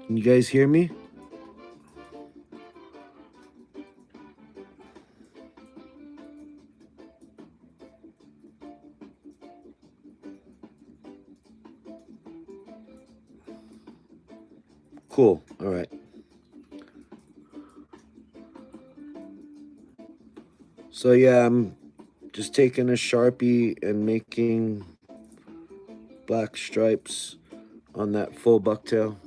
Can you guys hear me? Cool. All right. So yeah, I'm just taking a Sharpie and making black stripes on that full bucktail.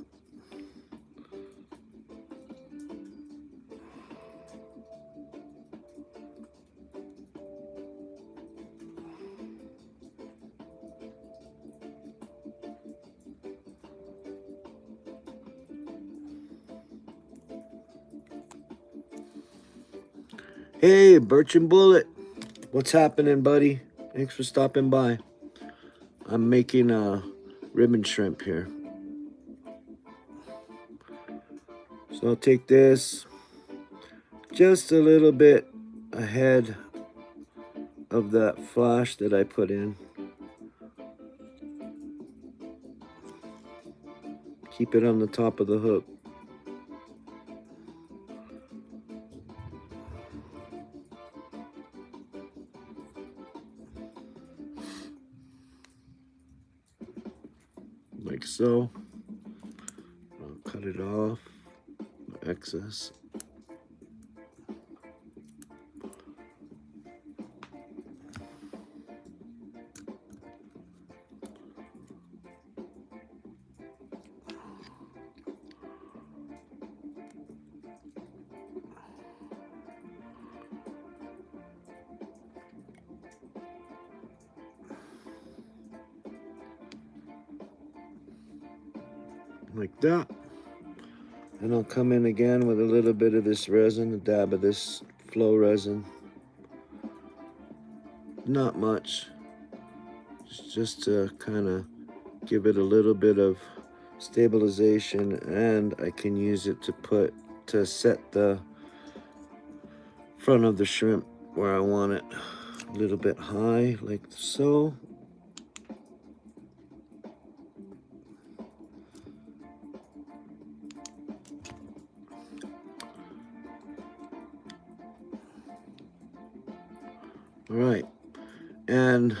Hey, Birch and Bullet. What's happening, buddy? Thanks for stopping by. I'm making a ribbon shrimp here. So I'll take this just a little bit ahead of that flash that I put in. Keep it on the top of the hook. Like so. I'll cut it off, excess. Like that. And I'll come in again with a little bit of this resin, a dab of this flow resin. Not much, just to kind of give it a little bit of stabilization, and I can use it to set the front of the shrimp where I want it, a little bit high, like so. All right, and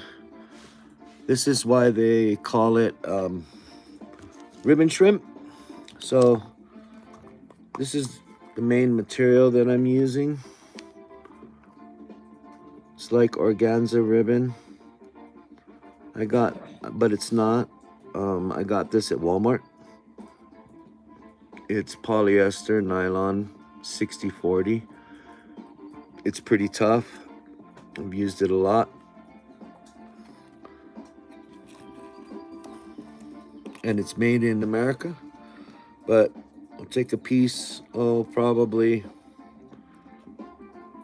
this is why they call it ribbon shrimp. So this is the main material that I'm using. It's like organza ribbon. But it's not. I got this at Walmart. It's polyester nylon 60/40. It's pretty tough. I've used it a lot. And it's made in America. But I'll take a piece, probably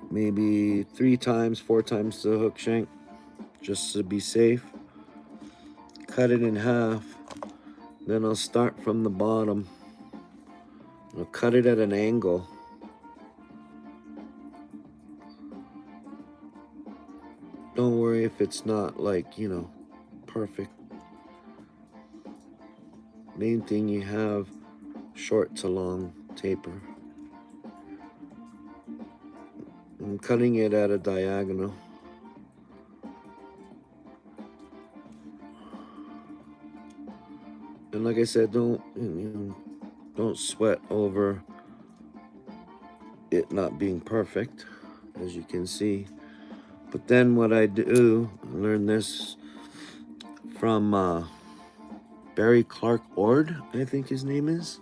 maybe 3 times, 4 times the hook shank, just to be safe. Cut it in half. Then I'll start from the bottom. I'll cut it at an angle. Don't worry if it's not, like, perfect. Main thing, you have short to long taper. I'm cutting it at a diagonal. And like I said, don't sweat over it not being perfect, as you can see. But then what I do, I learned this from Barry Clark Ord, I think his name is.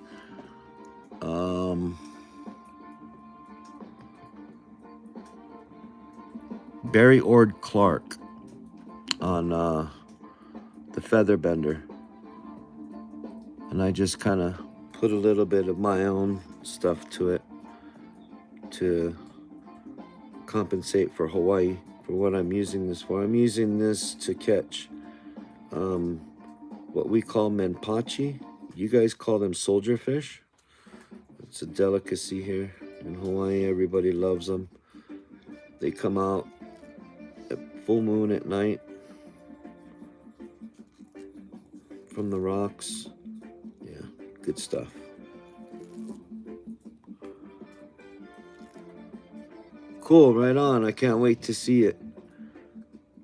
Barry Ord Clark on the Feather Bender. And I just kind of put a little bit of my own stuff to it to compensate for Hawaii for what I'm using this for. I'm using this to catch what we call menpachi. You guys call them soldier fish. It's a delicacy here in Hawaii. Everybody loves them. They come out at full moon at night from the rocks. Yeah, good stuff. Cool, right on. I can't wait to see it.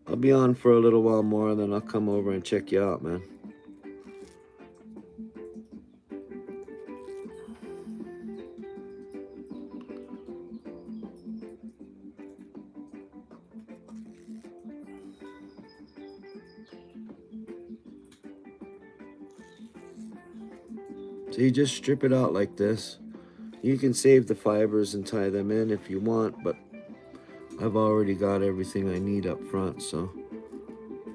I'll be on for a little while more, then I'll come over and check you out, man. So you just strip it out like this. You can save the fibers and tie them in if you want, but I've already got everything I need up front, so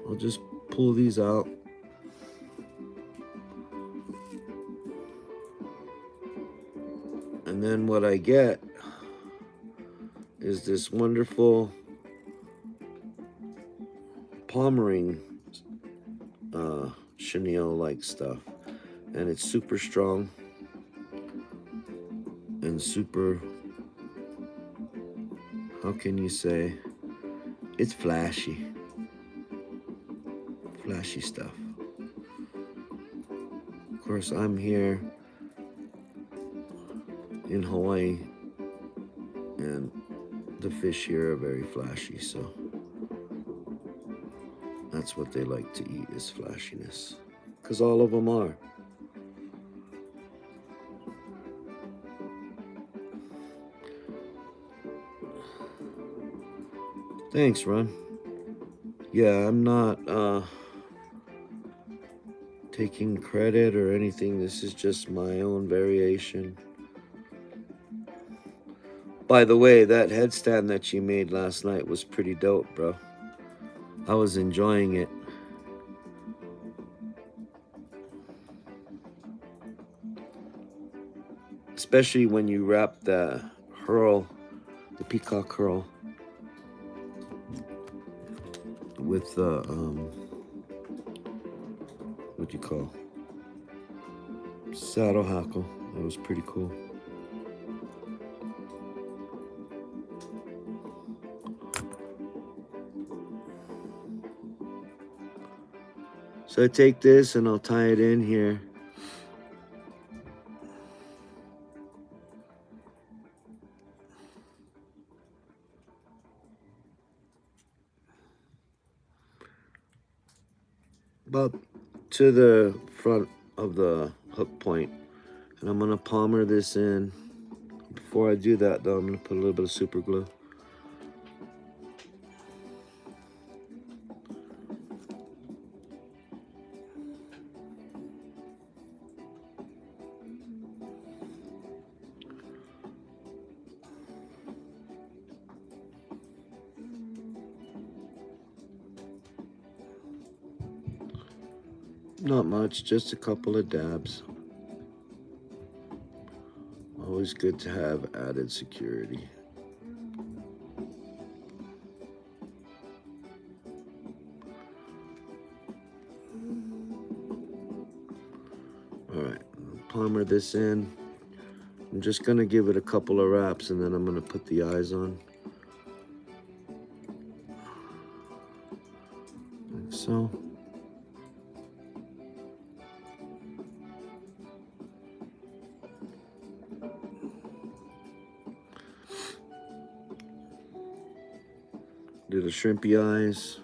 I'll just pull these out. And then what I get is this wonderful palmering chenille-like stuff. And it's super strong and super, how can you say, it's flashy stuff. Of course, I'm here in Hawaii and the fish here are very flashy, so that's what they like to eat, is flashiness, because all of them are. Thanks, Ron. Yeah, I'm not taking credit or anything. This is just my own variation. By the way, that headstand that you made last night was pretty dope, bro. I was enjoying it. Especially when you wrap the herl, the peacock herl, with the what do you call, saddle hackle. That was pretty cool. So I take this and I'll tie it in here. About to the front of the hook point. And I'm gonna palmer this in. Before I do that though, I'm gonna put a little bit of super glue. Not much, just a couple of dabs. Always good to have added security. Alright, palmer this in. I'm just gonna give it a couple of wraps and then I'm gonna put the eyes on. Like so. Do the shrimpy eyes.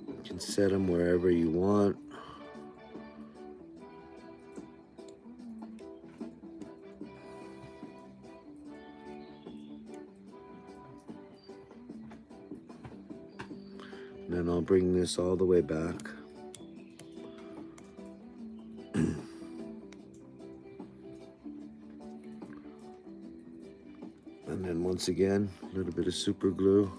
You can set them wherever you want. Then I'll bring this all the way back. And then once again, a little bit of super glue.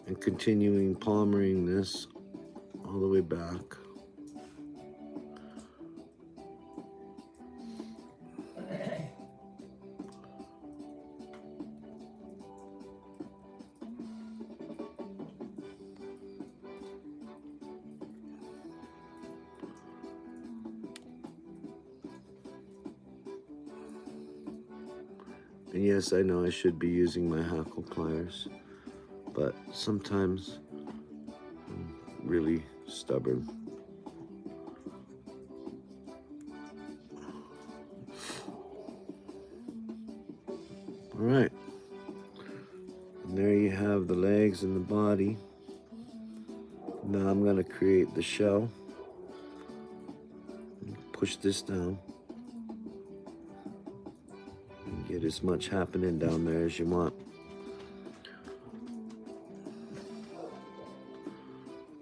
And continuing palmering this all the way back. And yes, I know I should be using my hackle pliers, but sometimes I'm really stubborn. All right, and there you have the legs and the body. Now I'm going to create the shell. Push this down. And get as much happening down there as you want.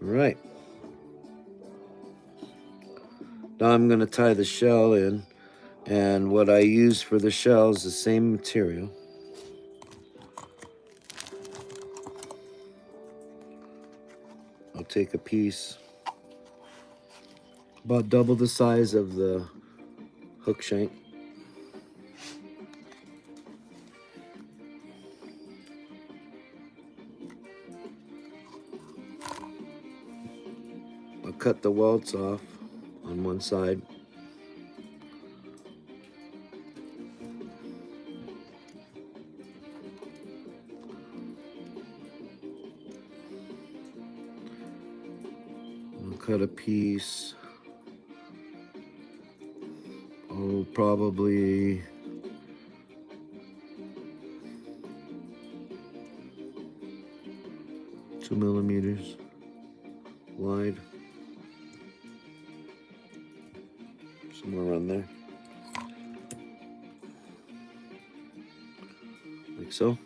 All right. Now I'm going to tie the shell in. And what I use for the shell is the same material. I'll take a piece about double the size of the hook shank. I'll cut the welts off on one side. I'll cut a piece, probably 2 millimeters wide, somewhere around there, like so.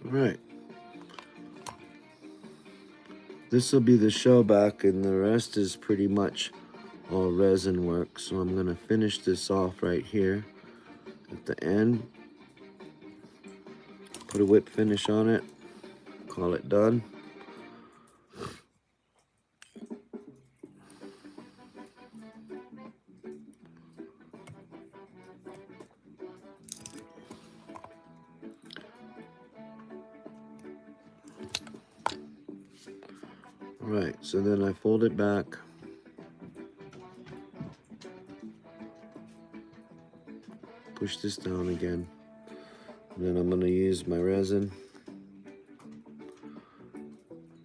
All right. This will be the shell back, and the rest is pretty much all resin work. So I'm going to finish this off right here at the end. Put a whip finish on it. Call it done. Right, so then I fold it back. Push this down again. And then I'm going to use my resin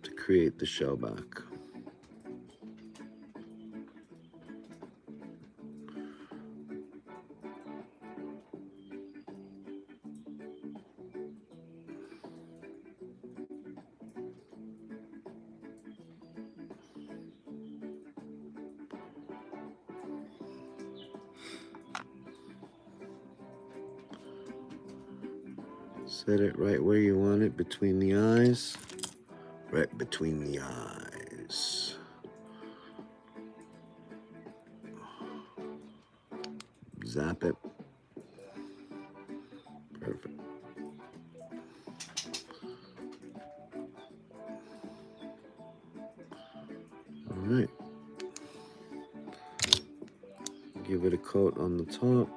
to create the shell back. Set it right where you want it, between the eyes. Right between the eyes. Zap it. Perfect. All right. Give it a coat on the top.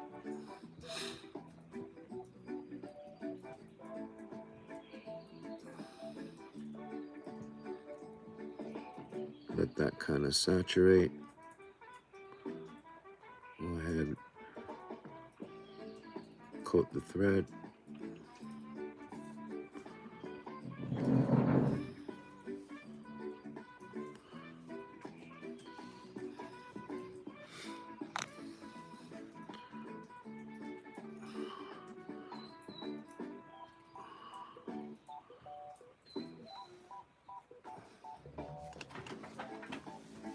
Let that kind of saturate. Go ahead, coat the thread.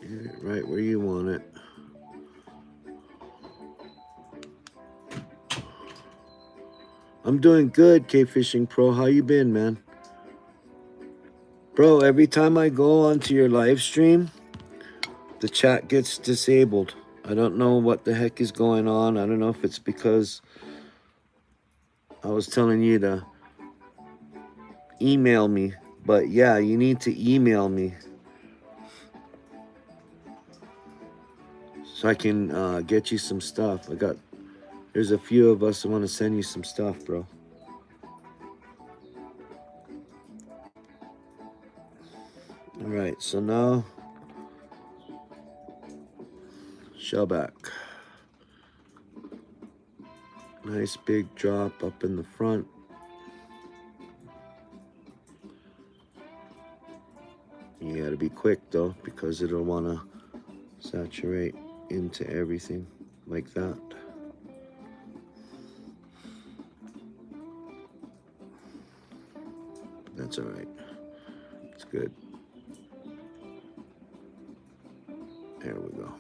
Get it right where you want it. I'm doing good, K-Fishing Pro. How you been, man? Bro, every time I go onto your live stream, the chat gets disabled. I don't know what the heck is going on. I don't know if it's because I was telling you to email me. But yeah, you need to email me so I can get you some stuff. There's a few of us that want to send you some stuff, bro. All right, so now shell back. Nice big drop up in the front. You gotta be quick though, because it'll wanna saturate into everything like that. But that's all right. It's good. There we go.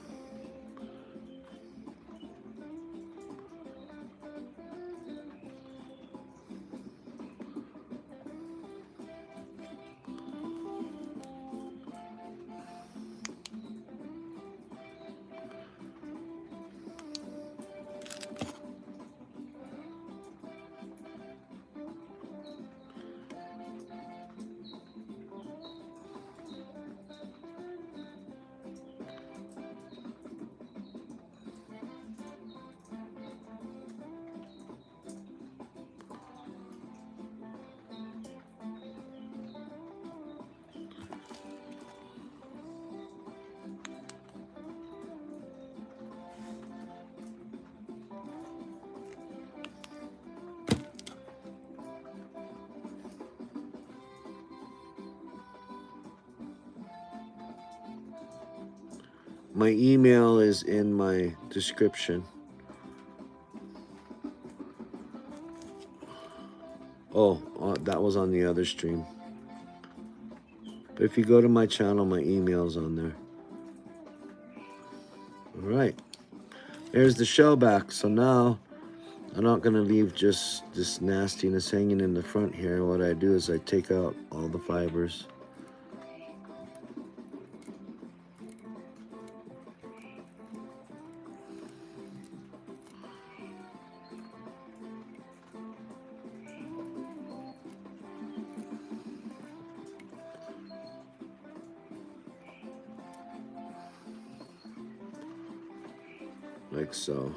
My email is in my description. Oh, that was on the other stream. But if you go to my channel, my email's on there. All right. There's the shell back. So now I'm not going to leave just this nastiness hanging in the front here. What I do is I take out all the fibers. Like so.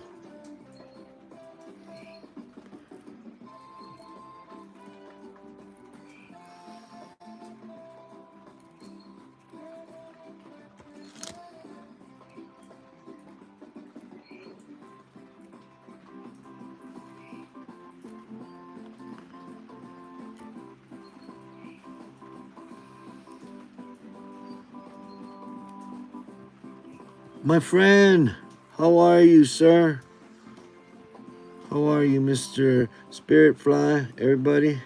My friend, how are you, sir? How are you, Mr. Spirit Fly? Everybody?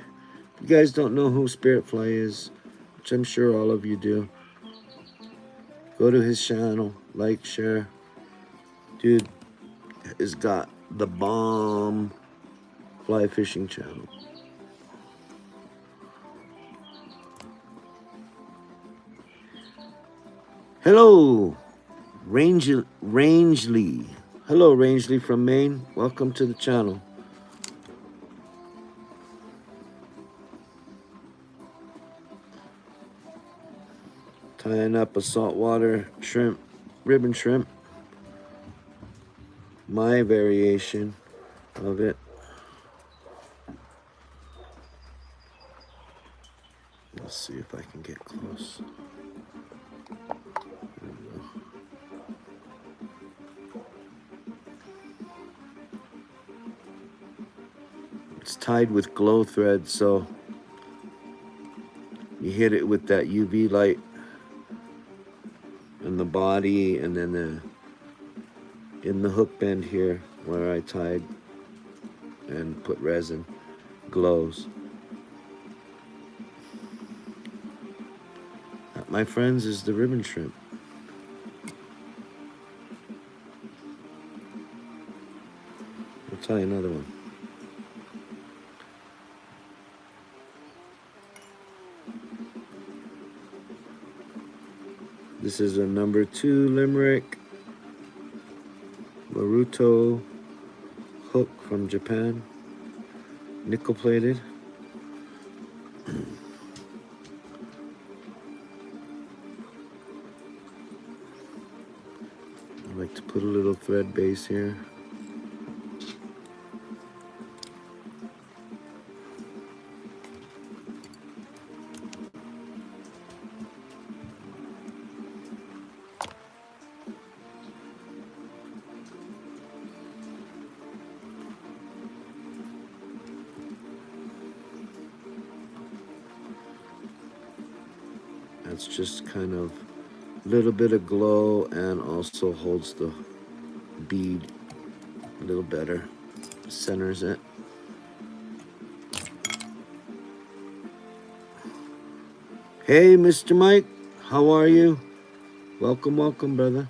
If you guys don't know who Spirit Fly is, which I'm sure all of you do, go to his channel, like, share. Dude has got the bomb fly fishing channel. Hello, Rangeley. Hello, Rangeley from Maine. Welcome to the channel. Tying up a saltwater shrimp, ribbon shrimp. My variation of it. Let's see if I can get close. It's tied with glow thread, so you hit it with that UV light in the body, and then in the hook bend here where I tied and put resin, glows. That, my friends, is the ribbon shrimp. I'll tell you another one. This is a number 2 Limerick Maruto hook from Japan, nickel plated. I like to put a little thread base here. That's just kind of a little bit of glow and also holds the bead a little better. Centers it. Hey, Mr. Mike, how are you? Welcome, welcome, brother.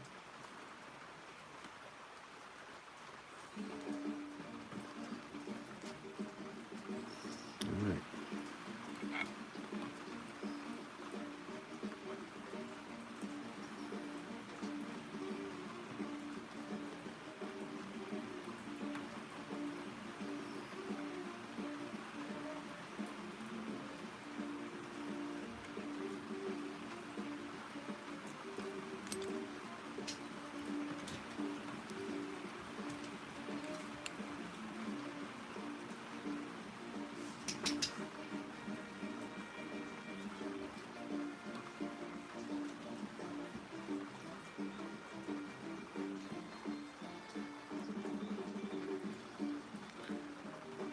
All right.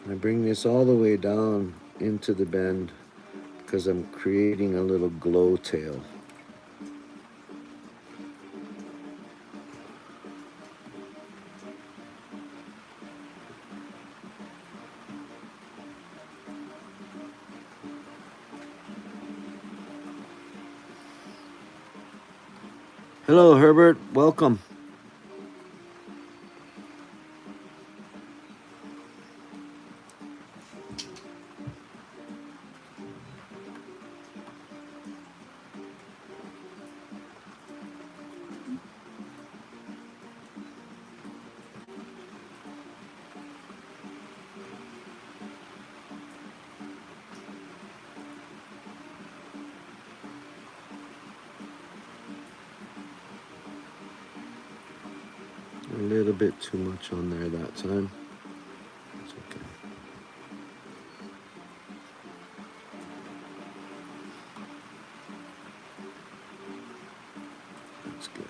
I bring this all the way down into the bend because I'm creating a little glow tail. Hello, Herbert. Welcome. A little bit too much on there that time. It's okay. That's good.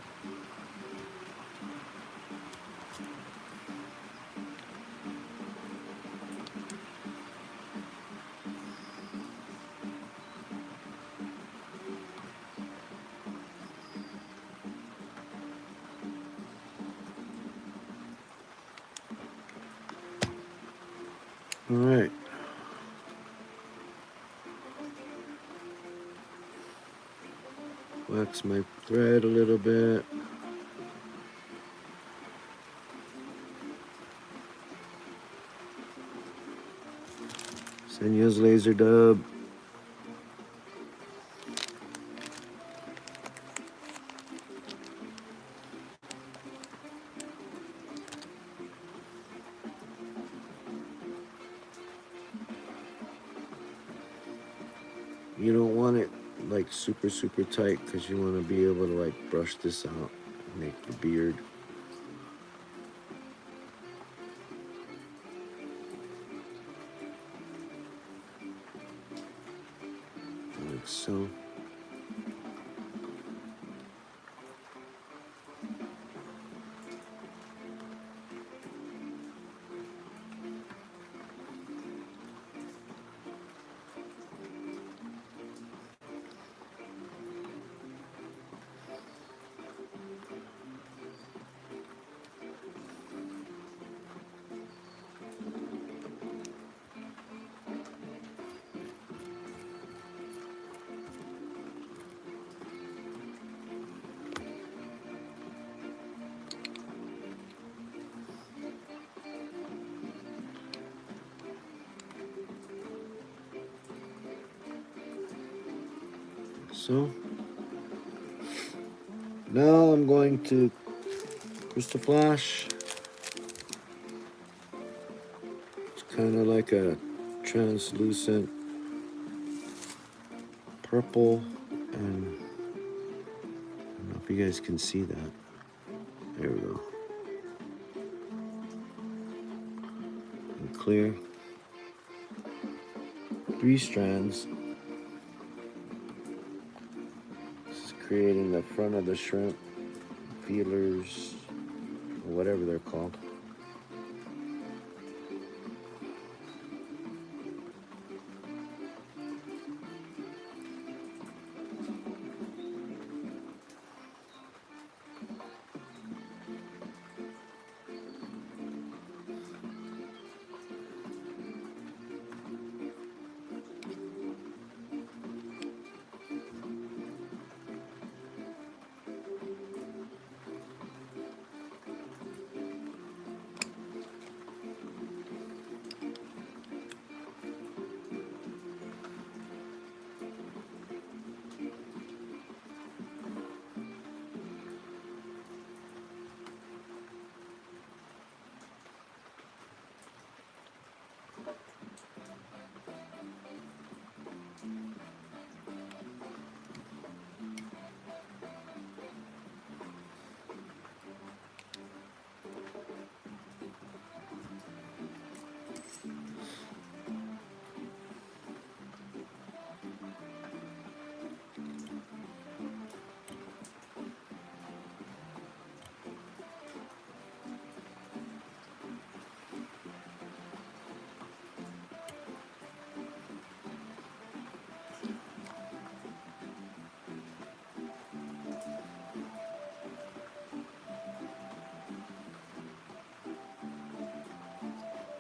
All right. Wax my thread a little bit. Senya's laser dub. You don't want it like super tight because you want to be able to like brush this out and make the beard. Like so. So now I'm going to crystal flash. It's kind of like a translucent purple, and I don't know if you guys can see that. There we go. And clear. 3 strands. This is creating the front of the shrimp, feelers, or whatever they're called.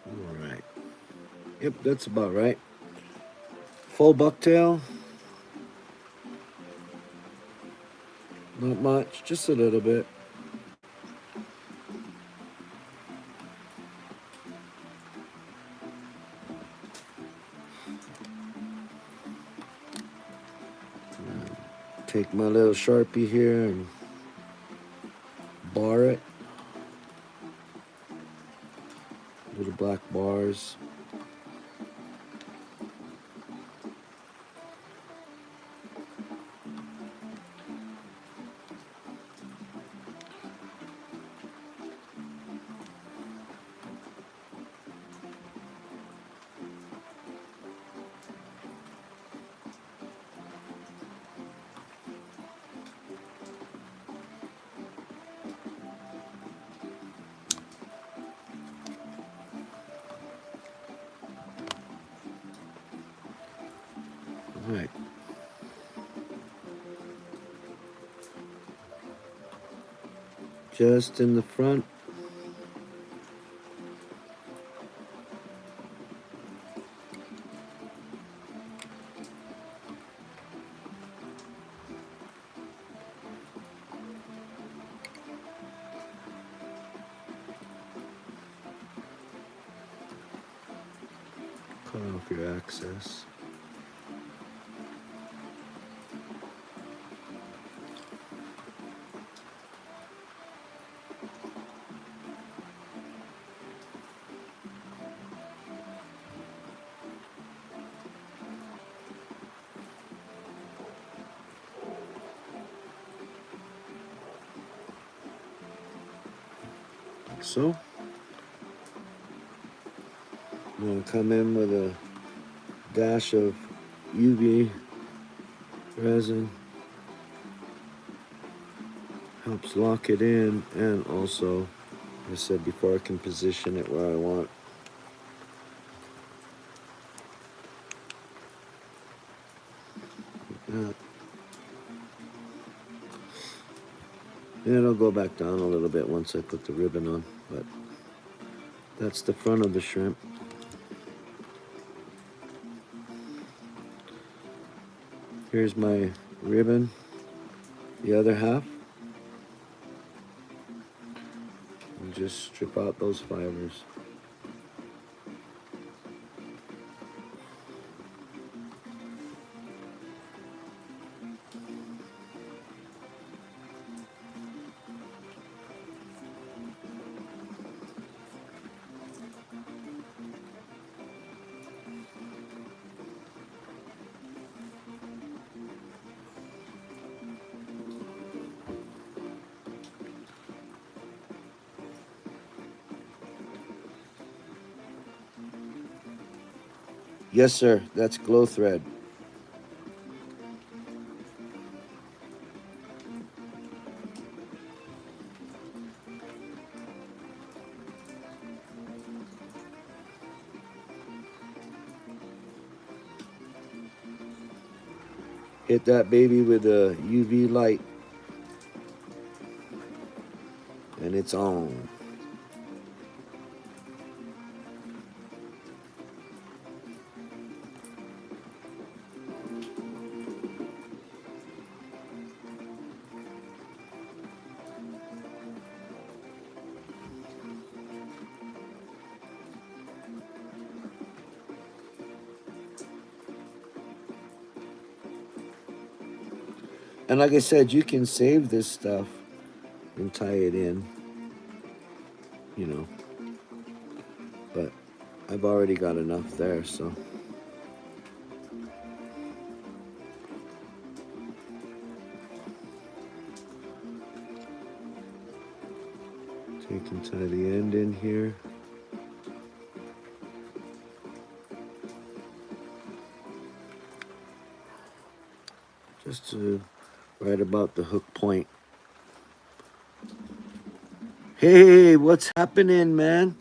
All right. Yep, that's about right. Full bucktail. Not much, just a little bit. Take my little Sharpie here and bar it. Little black bars. All right. Just in the front. Cut off your access. Like so. I'm going to come in with a dash of UV resin. Helps lock it in, and also, like I said before, I can position it where I want. Like and it'll go back down a little bit once I put the ribbon on, but that's the front of the shrimp. Here's my ribbon, the other half. And just strip out those fibers. Yes, sir, that's glow thread. Hit that baby with a UV light, and it's on. And like I said, you can save this stuff and tie it in, you know, but I've already got enough there, so. Take and tie the end in here. Just to right about the hook point. Hey, what's happening, man?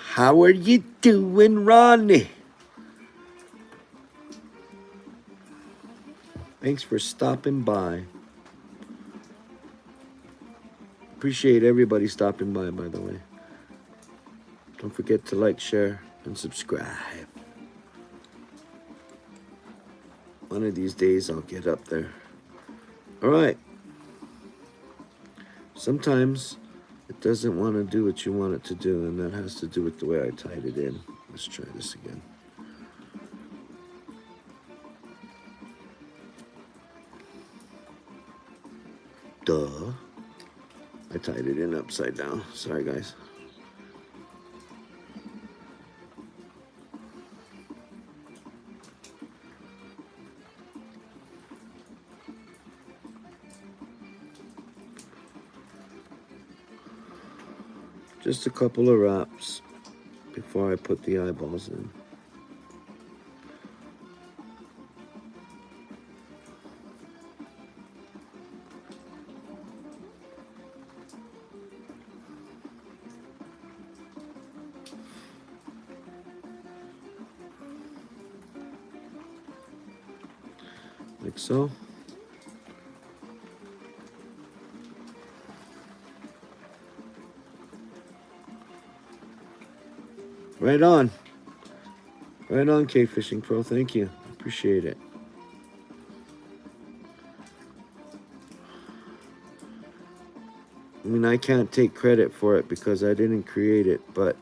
How are you doing, Ronnie? Thanks for stopping by. Appreciate everybody stopping by the way. Don't forget to like, share, and subscribe. One of these days I'll get up there. All right. Sometimes it doesn't want to do what you want it to do, and that has to do with the way I tied it in. Let's try this again. Duh. I tied it in upside down. Sorry, guys. Just a couple of wraps before I put the eyeballs in. Like so. Right on. Right on, K Fishing Pro. Thank you. Appreciate it. I mean, I can't take credit for it because I didn't create it, but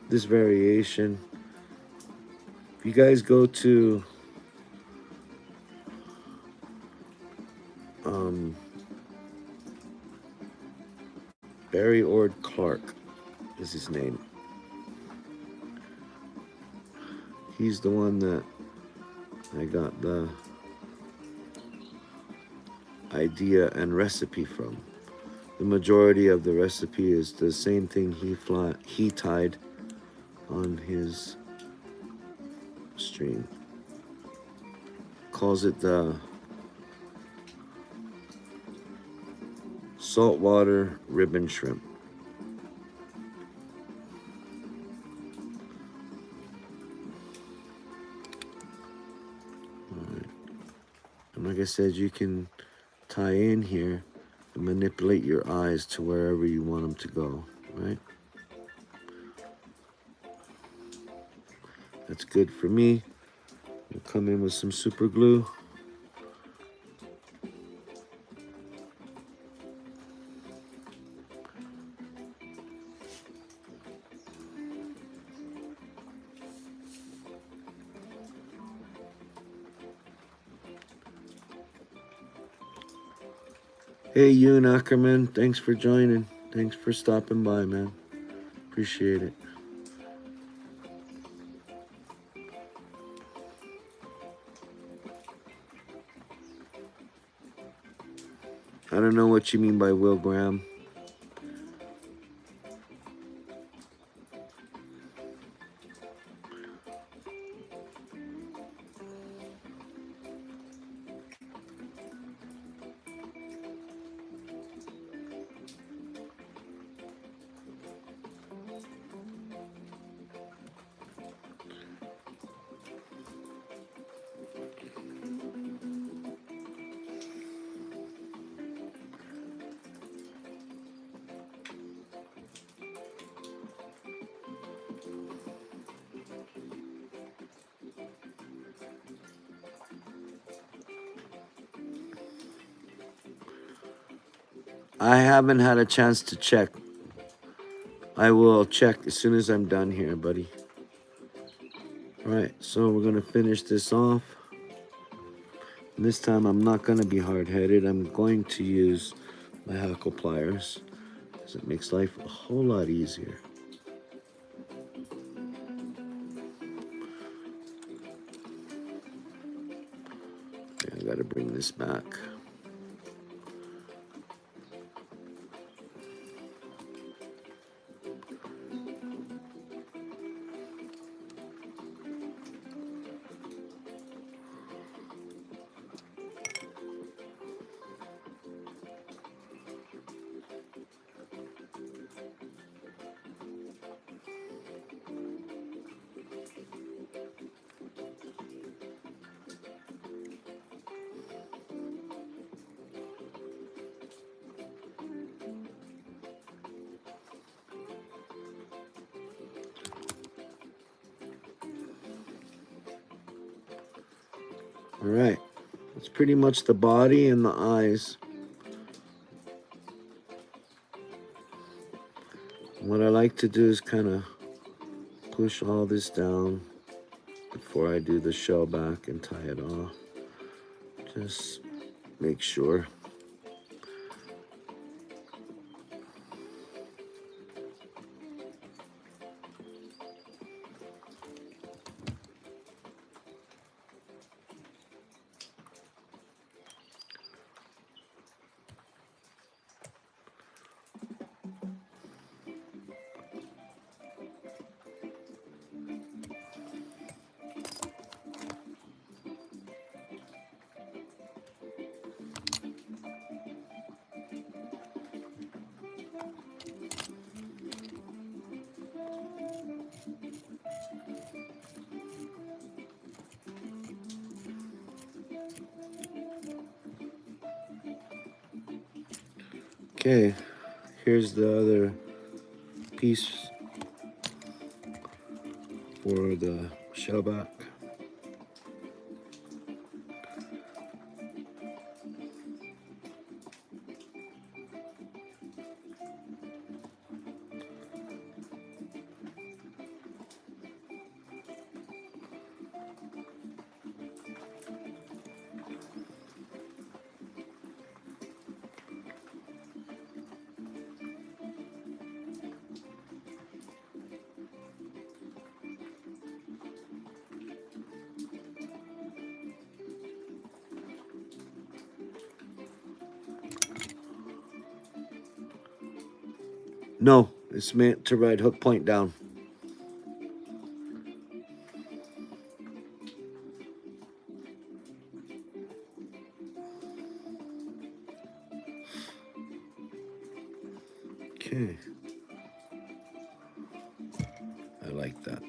this variation If you guys go to Barry Ord Clark is his name. He's the one that I got the idea and recipe from. The majority of the recipe is the same thing he tied on his string. Calls it the saltwater ribbon shrimp. Alright. And like I said, you can tie in here and manipulate your eyes to wherever you want them to go, right? That's good for me. We'll come in with some super glue. Hey, Yoon Ackerman, thanks for joining. Thanks for stopping by, man. Appreciate it. I don't know what you mean by Will Graham. I haven't had a chance to check. I will check as soon as I'm done here, buddy. All right, so we're gonna finish this off. And this time I'm not gonna be hard-headed. I'm going to use my hackle pliers because it makes life a whole lot easier. Okay, I gotta bring this back. All right, that's pretty much the body and the eyes. What I like to do is kind of push all this down before I do the shell back and tie it off. Just make sure. Okay, here's the other piece for the shell back. No, it's meant to ride hook point down. Okay. I like that.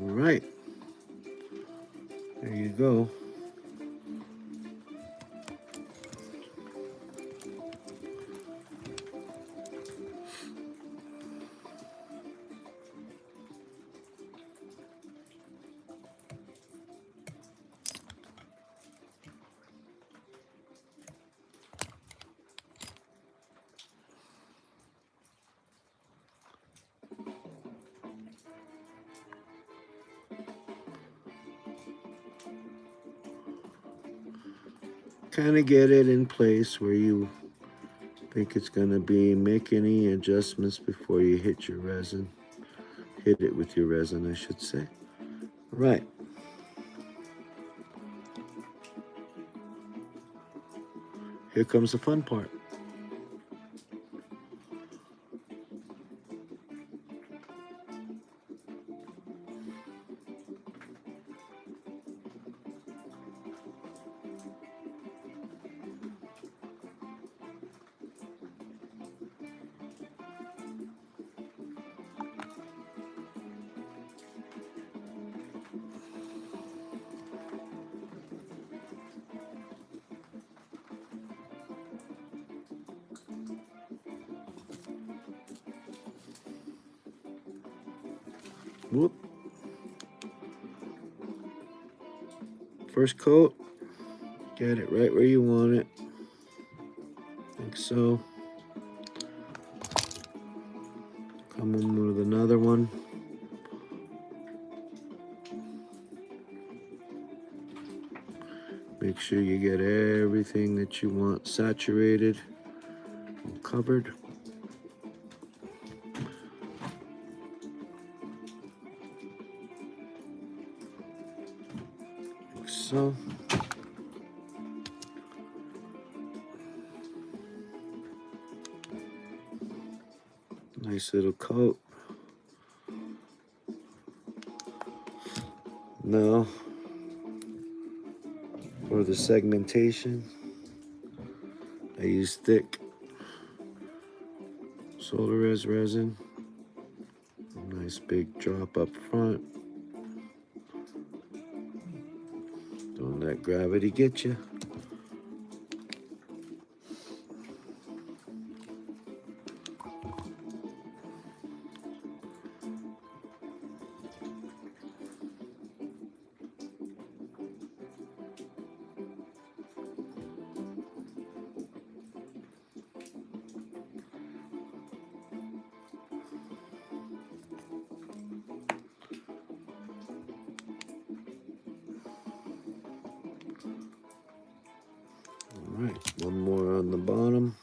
All right. There you go. Kind of get it in place where you think it's going to be. Make any adjustments before you hit your resin. Hit it with your resin, I should say. Right. Here comes the fun part. Whoop. First coat, get it right where you want it. Like so. Come in with another one. Make sure you get everything that you want saturated and covered. Like so. Nice little coat. Now, for the segmentation, I use thick Solarez resin. Nice big drop up front. Don't let gravity get you. All right, one more on the bottom.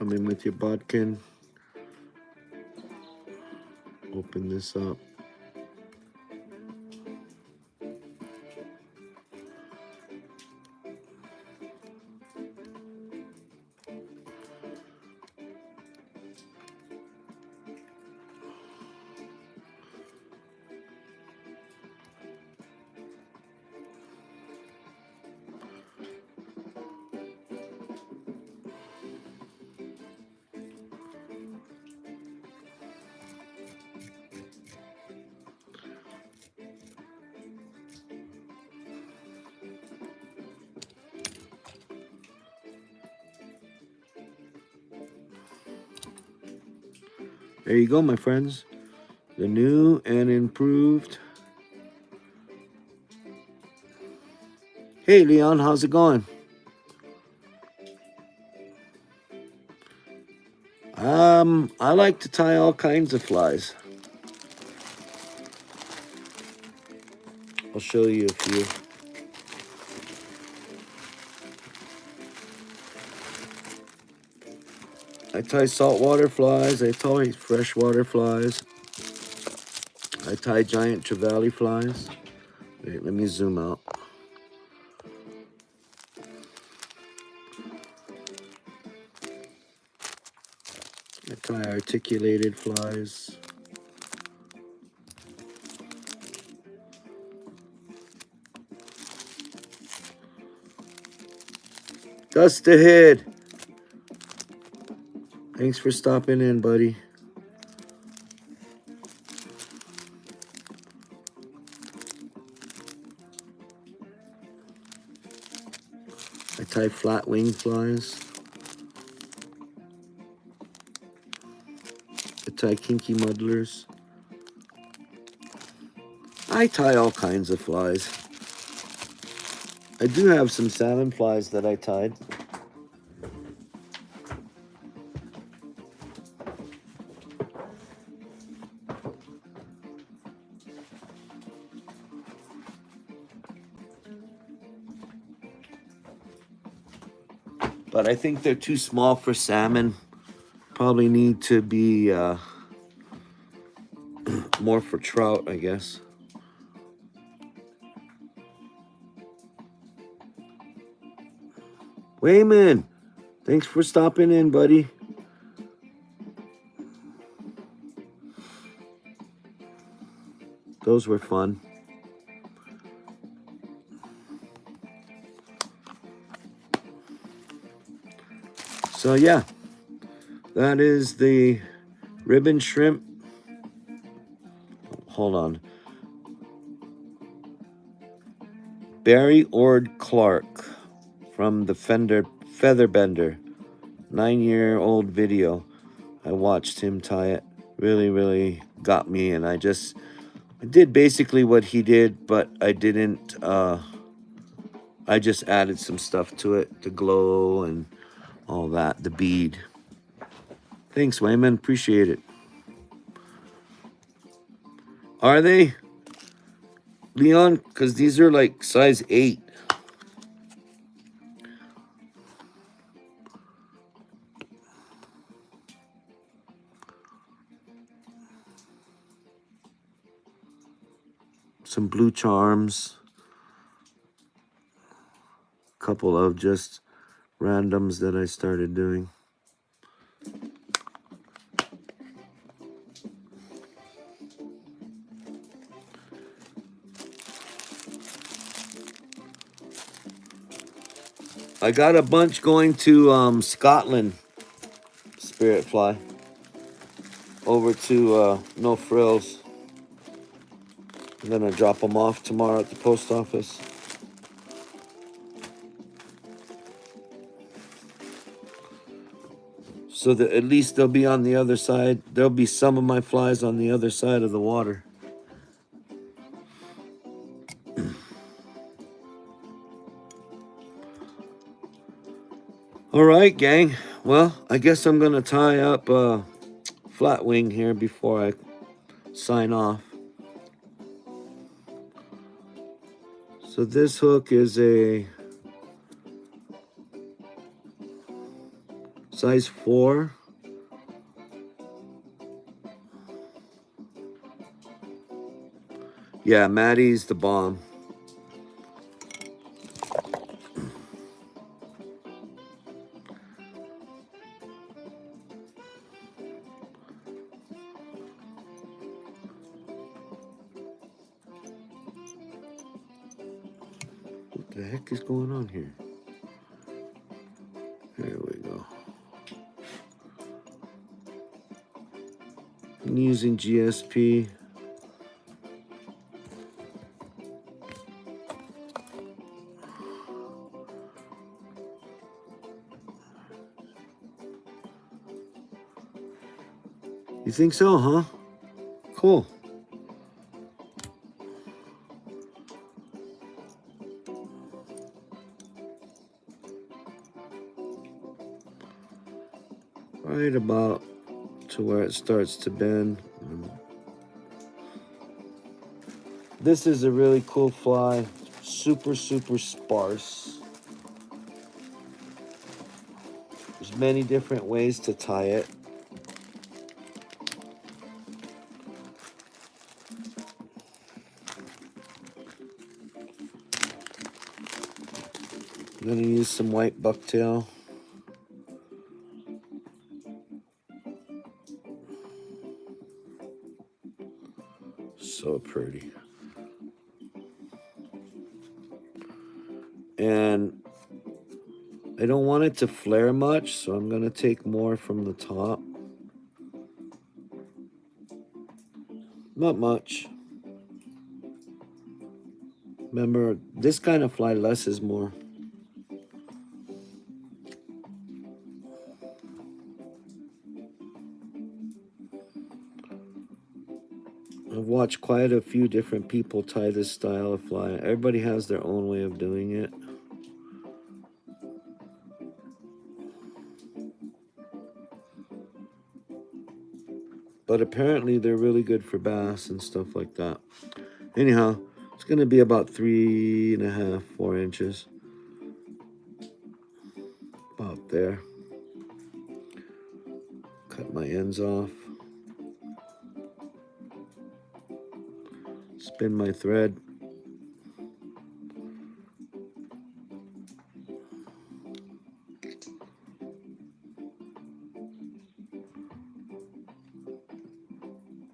Come in with your bodkin. Open this up. There you go, my friends. The new and improved. Hey, Leon, how's it going? I like to tie all kinds of flies. I'll show you a few. I tie saltwater flies. I tie freshwater flies. I tie giant trevally flies. Wait, let me zoom out. I tie articulated flies. Dust ahead. Thanks for stopping in, buddy. I tie flatwing flies. I tie kinky muddlers. I tie all kinds of flies. I do have some salmon flies that I tied. But I think they're too small for salmon. Probably need to be more for trout, I guess. Wayman, thanks for stopping in, buddy. Those were fun. So yeah, that is the ribbon shrimp. Hold on. Barry Ord Clark from the Featherbender. 9-year-old video. I watched him tie it. Really got me, and I did basically what he did, but I didn't I just added some stuff to it, the glow and all that, the bead. Thanks, Wayman. Appreciate it. Are they, Leon? Because these are like size 8. Some blue charms. Couple of just randoms that I started doing. I got a bunch going to Scotland, Spirit Fly, over to No Frills. I'm gonna drop them off tomorrow at the post office. So that at least they'll be on the other side. There'll be some of my flies on the other side of the water. All right, gang. Well, I guess I'm gonna tie up flatwing here before I sign off. So this hook is a Size 4. Yeah, Maddie's the bomb. What the heck is going on here? There we go. I'm using GSP. You think so, huh? Cool. Right about to where it starts to bend. This is a really cool fly. Super, super sparse. There's many different ways to tie it. I'm gonna use some white bucktail. So pretty. And I don't want it to flare much, so I'm gonna take more from the top. Not much. Remember, this kind of fly, less is more. I've watched quite a few different people tie this style of fly. Everybody has their own way of doing it. But apparently they're really good for bass and stuff like that. Anyhow, it's gonna be about 3.5, 4 inches. About there. Cut my ends off. Spin my thread.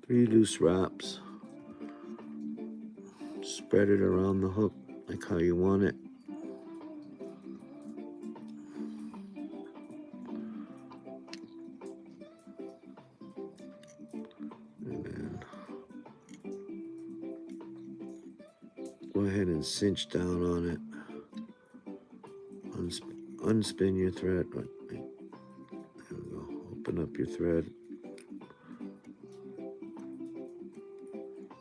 Three loose wraps. Spread it around the hook like how you want it. And then go ahead and cinch down on it. Unspin your thread. There we go. Open up your thread.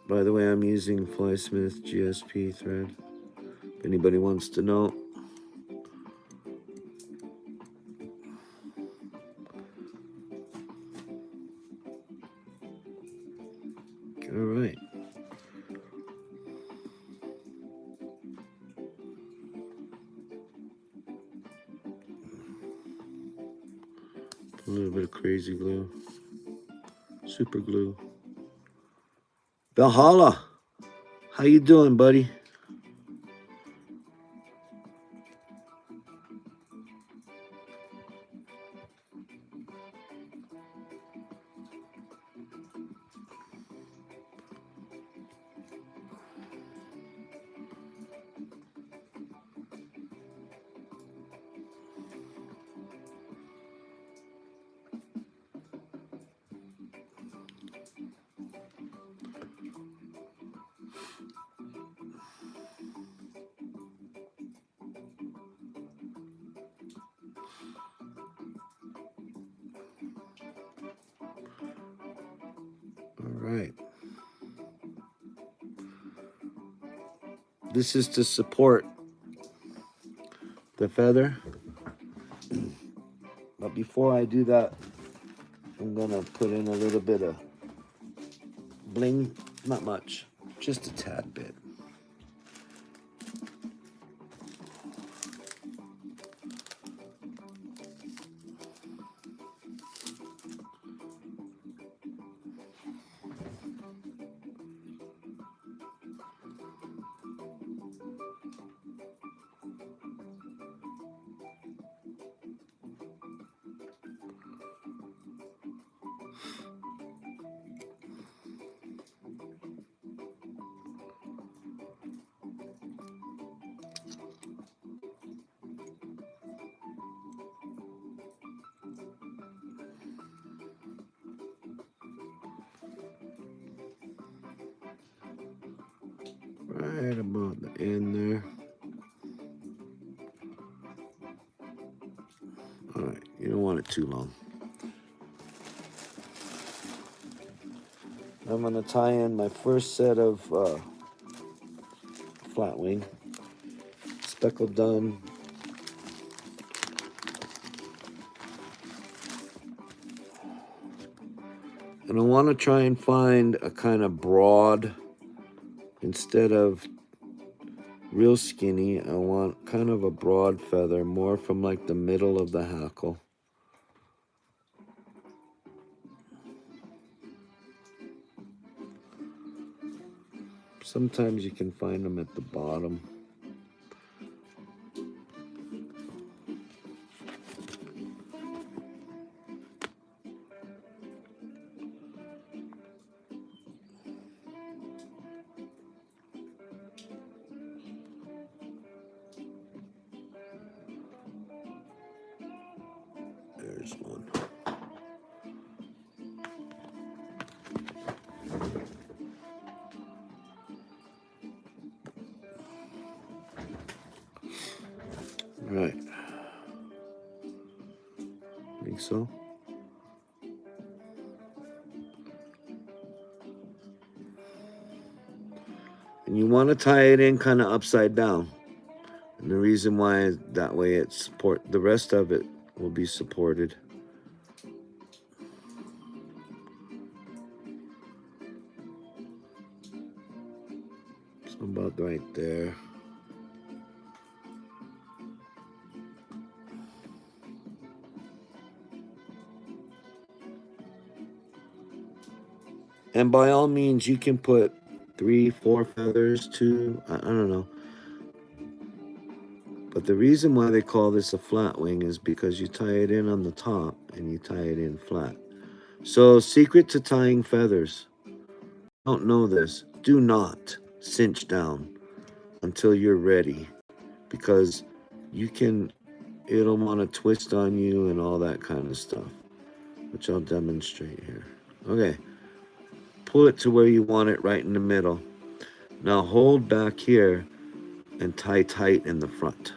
By the way, I'm using Flysmith GSP thread. If anybody wants to know. All right. A little bit of crazy glue. Super glue. Valhalla, how you doing, buddy? All right. This is to support the feather. But before I do that, I'm gonna put in a little bit of bling. Not much, just a tad bit. right about the end there. All right, you don't want it too long. I'm gonna tie in my first set of flatwing, speckle done. And I want to try and find a kind of broad, instead of real skinny, I want kind of a broad feather, more from like the middle of the hackle. Sometimes you can find them at the bottom. There's one. Right. Think so? And you want to tie it in kind of upside down. And the reason why, that way the rest of it will be supported. So about right there. And by all means, you can put 3, 4 feathers, 2, I don't know. But the reason why they call this a flatwing is because you tie it in on the top and you tie it in flat. So, secret to tying feathers. Don't know this. Do not cinch down until you're ready, because it'll want to twist on you and all that kind of stuff, which I'll demonstrate here. Okay. Pull it to where you want it, right in the middle. Now hold back here and tie tight in the front.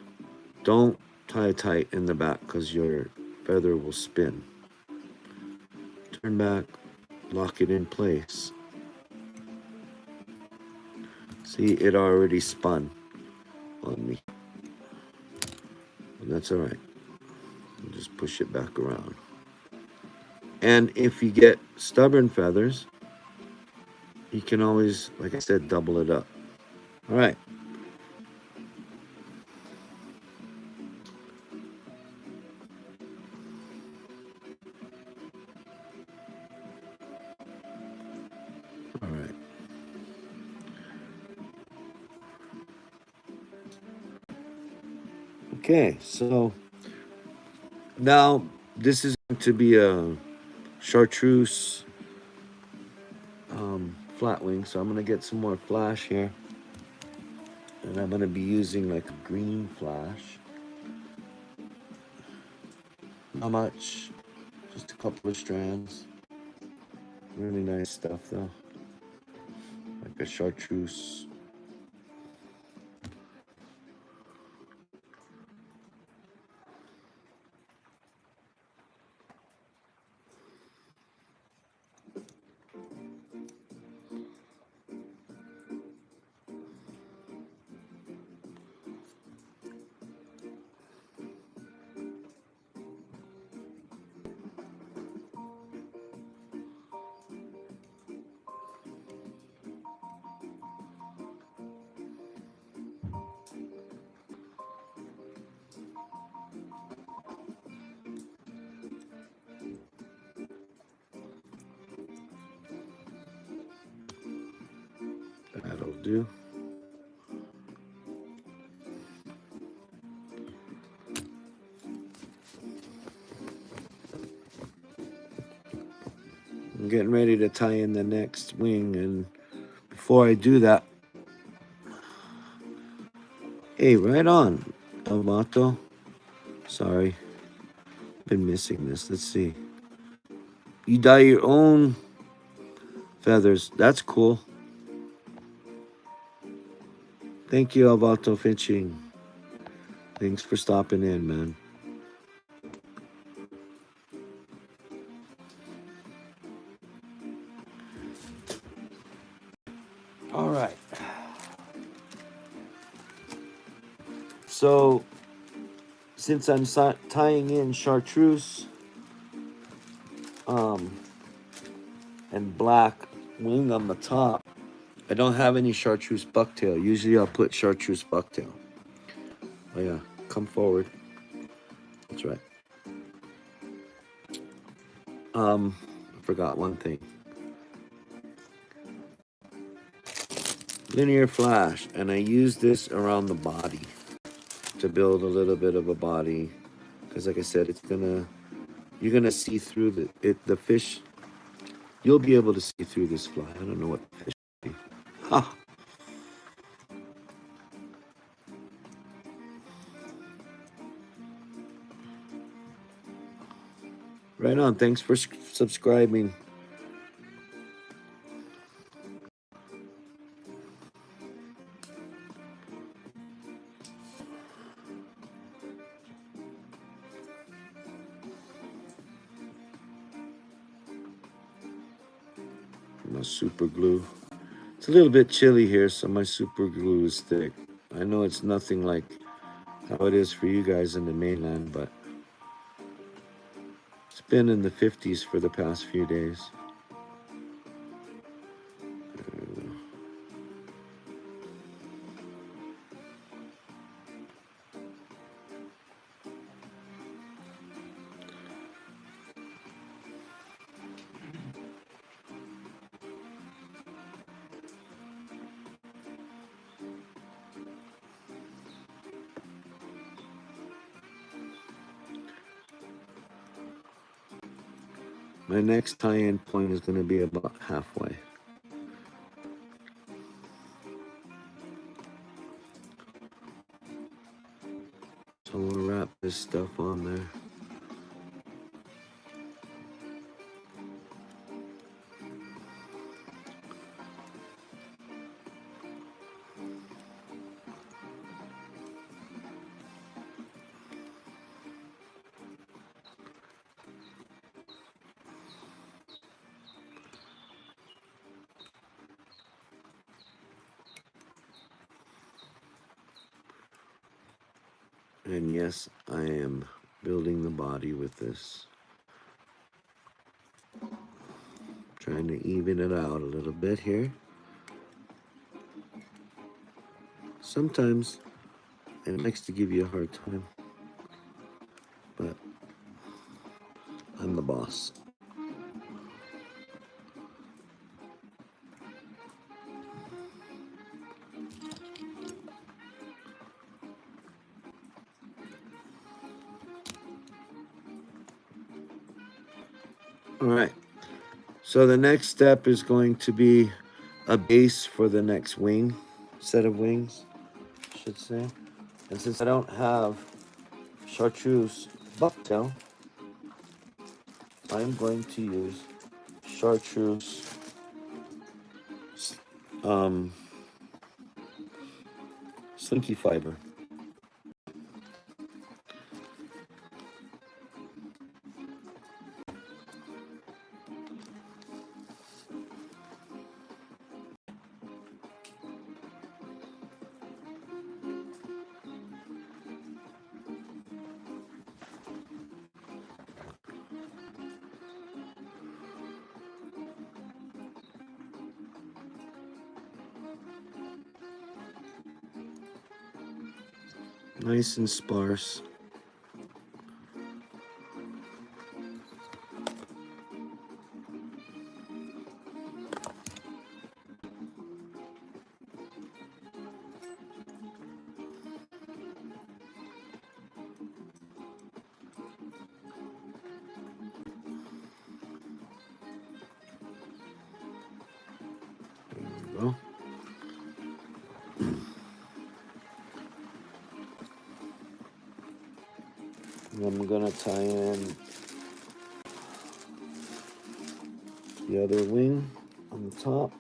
Don't tie tight in the back because your feather will spin. Turn back, lock it in place. See, it already spun on me. And that's all right. I'll just push it back around. And if you get stubborn feathers, you can always, like I said, double it up. All right. All right. Okay, so now this is going to be a chartreuse flatwing, so I'm going to get some more flash here. And I'm going to be using like a green flash. Not much, just a couple of strands. Really nice stuff though. Like a chartreuse. That'll do. I'm getting ready to tie in the next wing, and before I do that, hey, right on, Amato. Sorry, been missing this. Let's see. You dye your own feathers. That's cool. Thank you, Alvato Fishing. Thanks for stopping in, man. All right. So, since I'm tying in chartreuse and black wing on the top, I don't have any chartreuse bucktail. Usually I'll put chartreuse bucktail. Oh yeah, come forward. That's right. I forgot one thing. Linear flash, and I use this around the body to build a little bit of a body, because like I said, you're gonna see through the fish. You'll be able to see through this fly. I don't know what the fish is. Ha! Right on. Thanks for subscribing. My super glue. It's a little bit chilly here, so my super glue is thick. I know it's nothing like how it is for you guys in the mainland, but it's been in the 50s for the past few days. My next tie-in point is going to be about halfway. So we'll wrap this stuff on there. And yes, I am building the body with this. Trying to even it out a little bit here. Sometimes it likes to give you a hard time, but I'm the boss. All right. So the next step is going to be a base for the next wing, set of wings, I should say. And since I don't have chartreuse bucktail, I'm going to use chartreuse slinky fiber. Nice and sparse. There we go. And I'm gonna tie in the other wing on the top.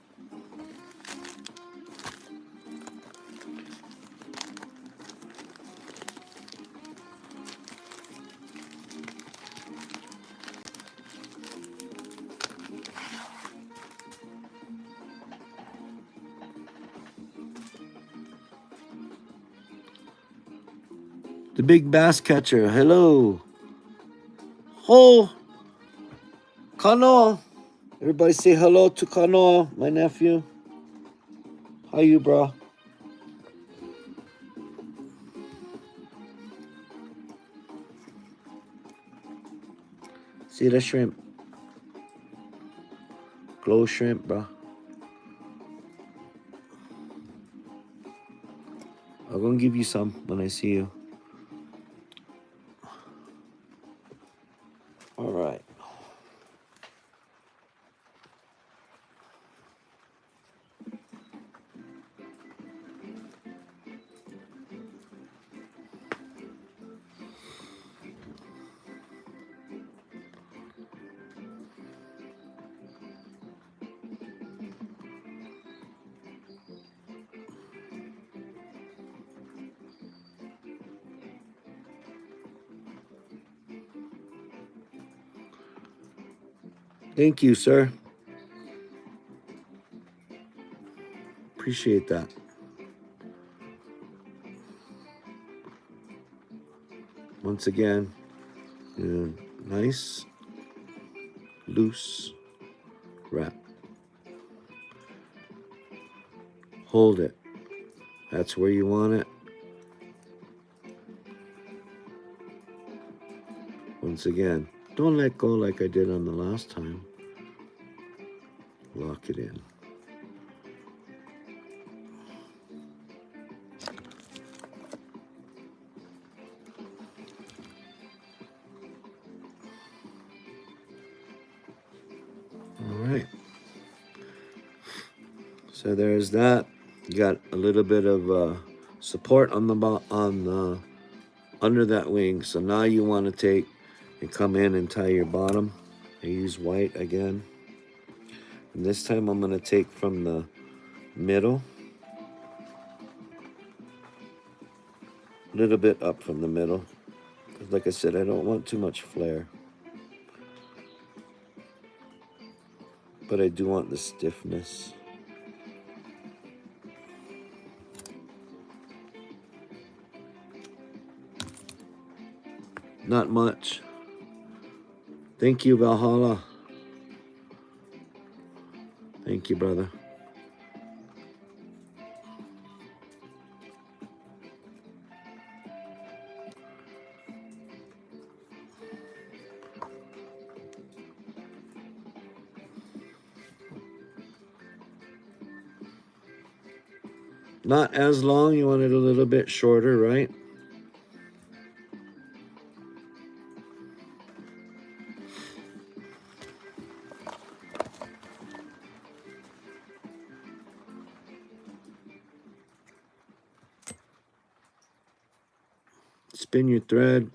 The big bass catcher. Hello. Ho. Kano. Everybody say hello to Kano, my nephew. How you, bro? See the shrimp? Glow shrimp, bro. I'm gonna give you some when I see you. All right. Thank you, sir. Appreciate that. Once again, nice, loose wrap. Hold it. That's where you want it. Once again, don't let go like I did on the last time. Lock it in. All right. So there's that. You got a little bit of support on the under that wing. So now you want to take and come in and tie your bottom. I use white again. And this time I'm going to take from the middle. A little bit up from the middle. Because like I said, I don't want too much flare. But I do want the stiffness. Not much. Thank you, Valhalla. Thank you, brother. Not as long. You want it a little bit shorter, right? Spin your thread.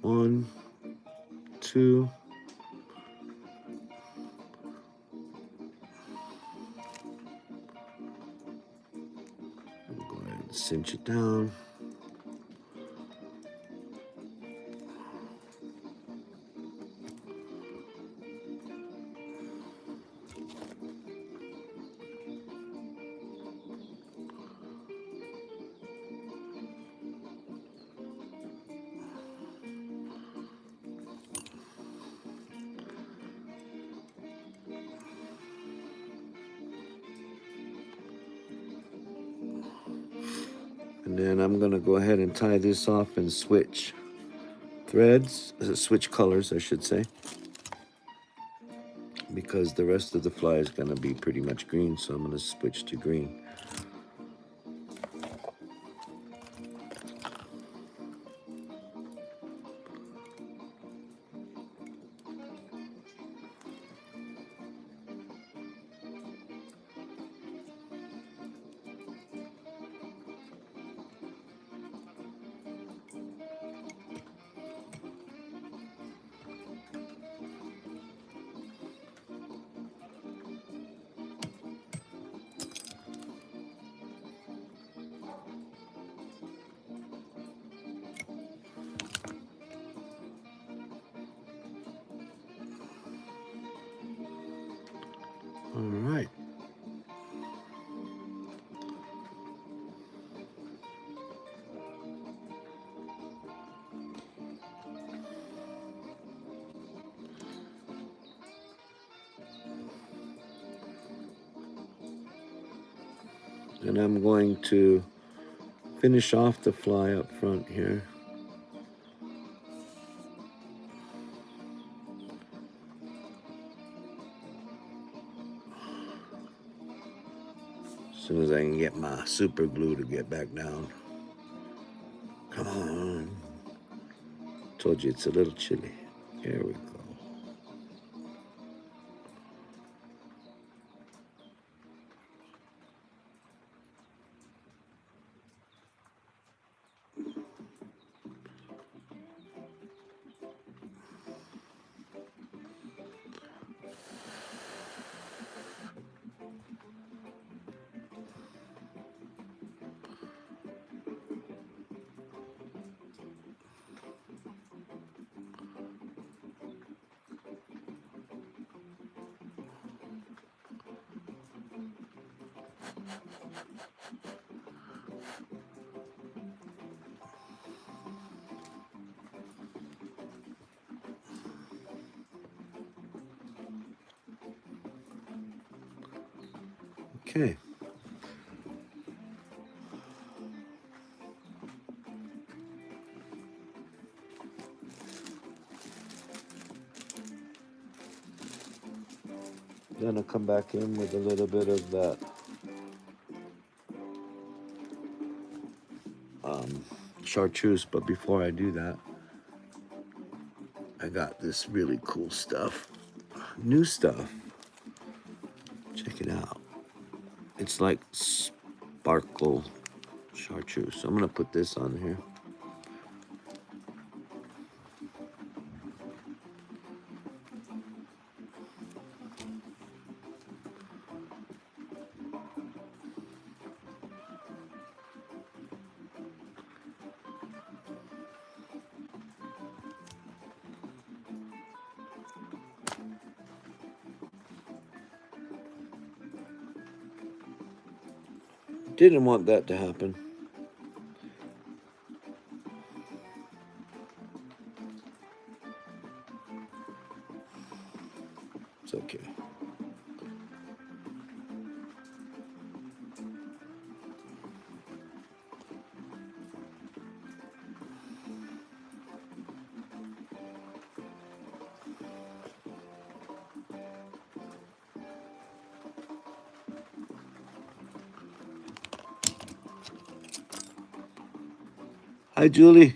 One, two. Go ahead and cinch it down. And then I'm going to go ahead and tie this off and switch threads, switch colors, I should say. Because the rest of the fly is going to be pretty much green, so I'm going to switch to green. And I'm going to finish off the fly up front here. As soon as I can get my super glue to get back down. Come on. Told you it's a little chilly. Here we go. Okay. Then I'll come back in with a little bit of that chartreuse, but before I do that, I got this really cool stuff, new stuff. Check it out. It's like sparkle chartreuse. So I'm gonna put this on here. Didn't want that to happen. It's okay. Hi, Julie.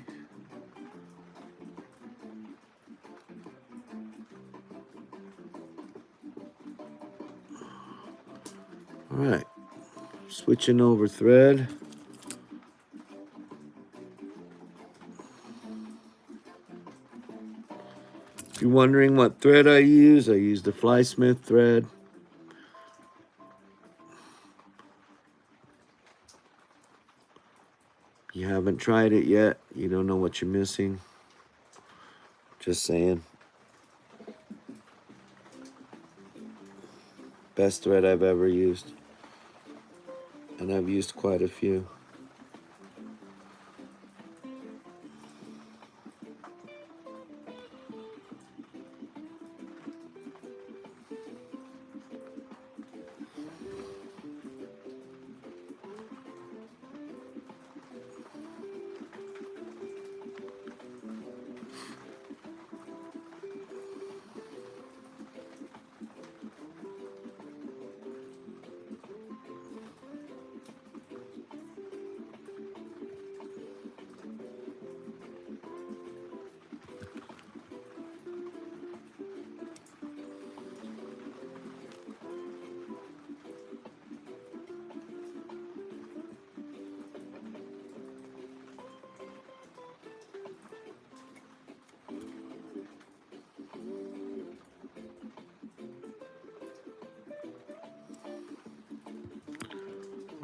All right, switching over thread. If you're wondering what thread I use the Flysmith thread. If you haven't tried it yet, you don't know what you're missing. Just saying. Best thread I've ever used. And I've used quite a few.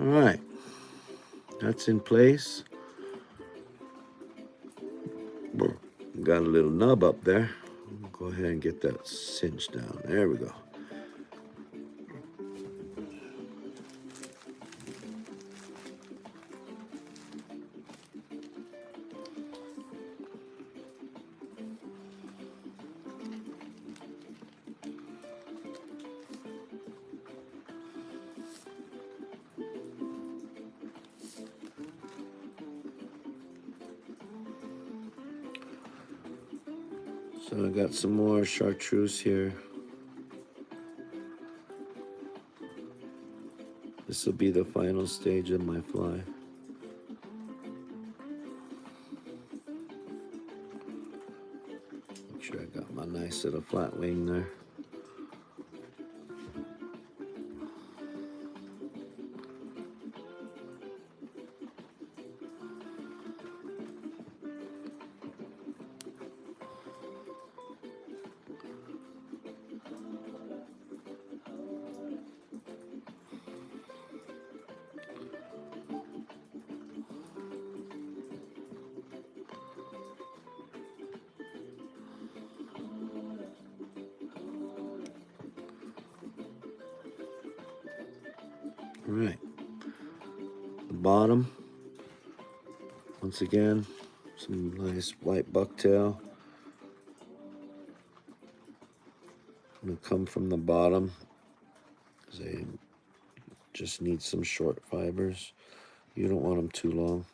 All right, that's in place. Got a little nub up there. Go ahead and get that cinched down. There we go. So I got some more chartreuse here. This will be the final stage of my fly. Make sure I got my nice little flat wing there. All right, the bottom, once again, some nice white bucktail. I'm gonna come from the bottom because I just need some short fibers. You don't want them too long.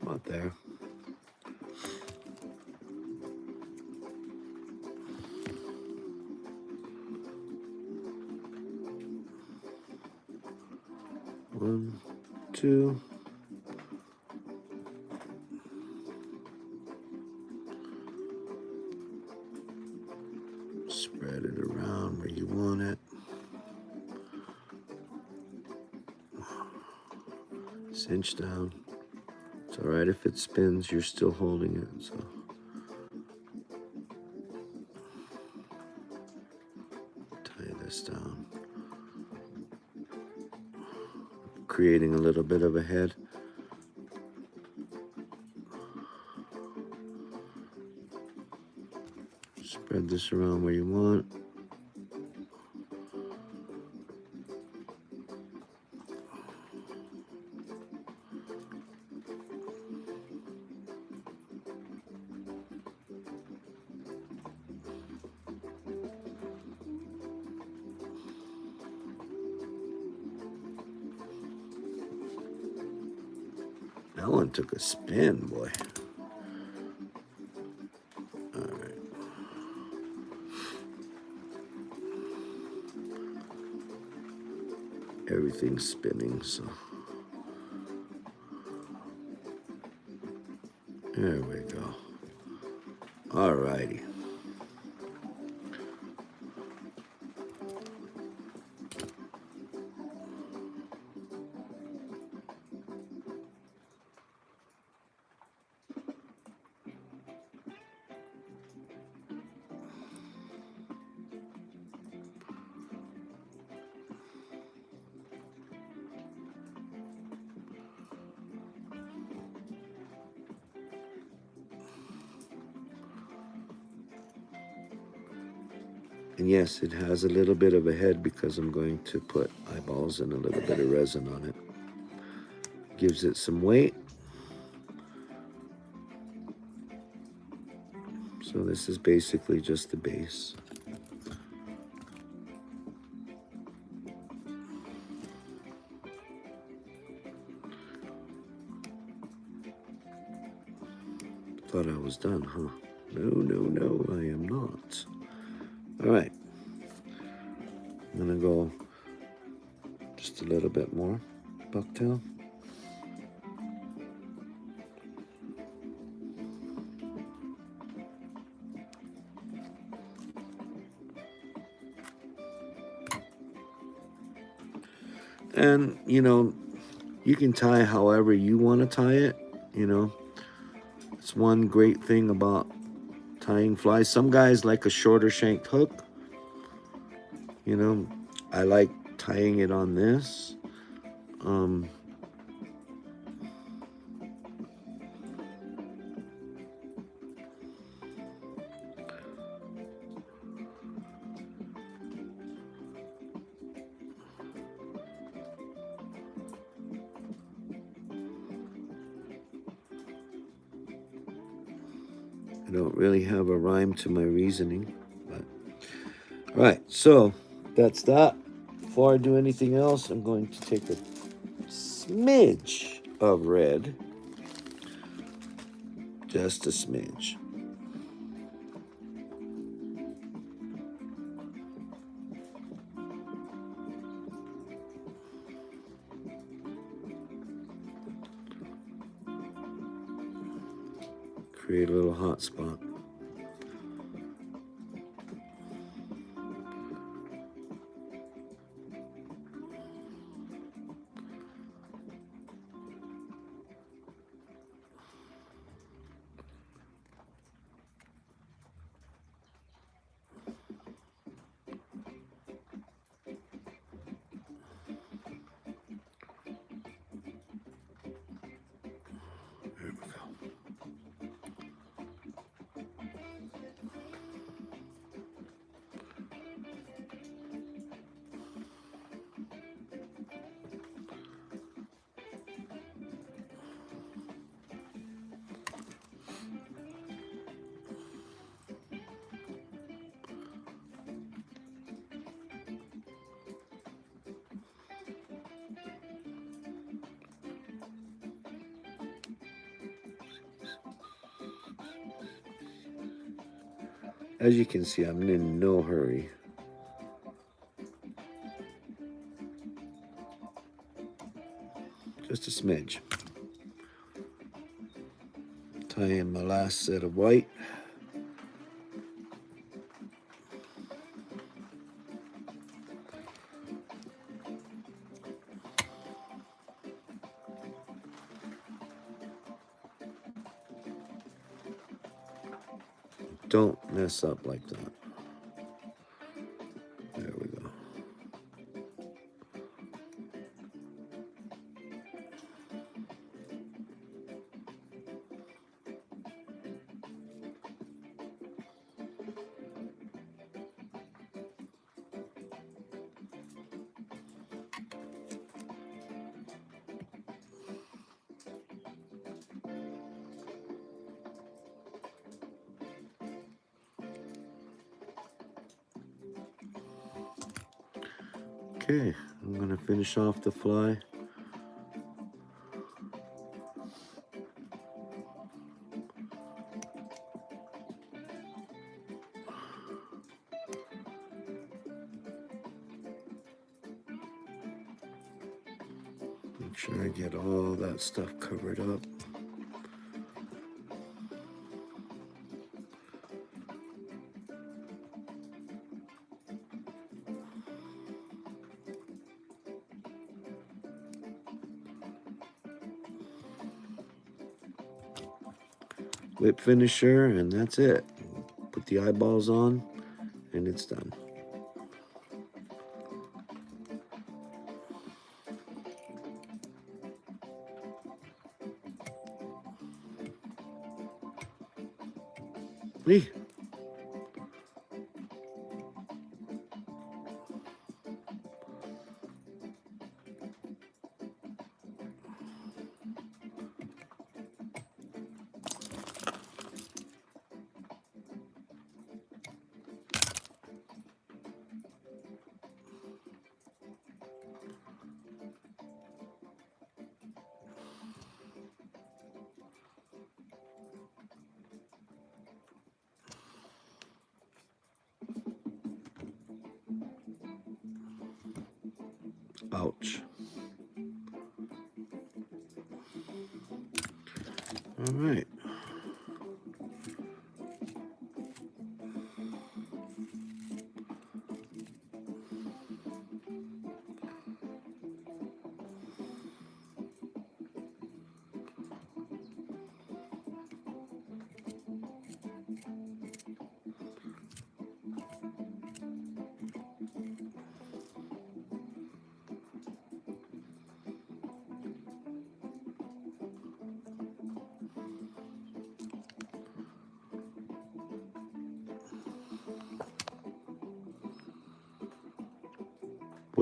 About there. One, two. Spread it around where you want it. Cinch down. It's all right if it spins, you're still holding it, so. Tie this down. Creating a little bit of a head. Spread this around where you want. That one took a spin, boy. All right. Everything's spinning, so. There we go. All righty. And yes, it has a little bit of a head because I'm going to put eyeballs and a little bit of resin on it. Gives it some weight. So this is basically just the base. Thought I was done, huh? No, I am not. All right, I'm gonna go just a little bit more bucktail. And, you know, you can tie however you want to tie it, you know. It's one great thing about tying flies. Some guys like a shorter shanked hook. You know, I like tying it on this. I don't really have a rhyme to my reasoning, but all right, so that's that. Before I do anything else, I'm going to take a smidge of red, just a smidge. Create a little hot spot. There we go. As you can see, I'm in no hurry. Just a smidge. Tie in my last set of white. Don't mess up like that. There we go. Okay, I'm gonna finish off the fly. Make sure I get all that stuff covered up. Whip finisher, and that's it. Put the eyeballs on, and it's done. Hey. Ouch. All right.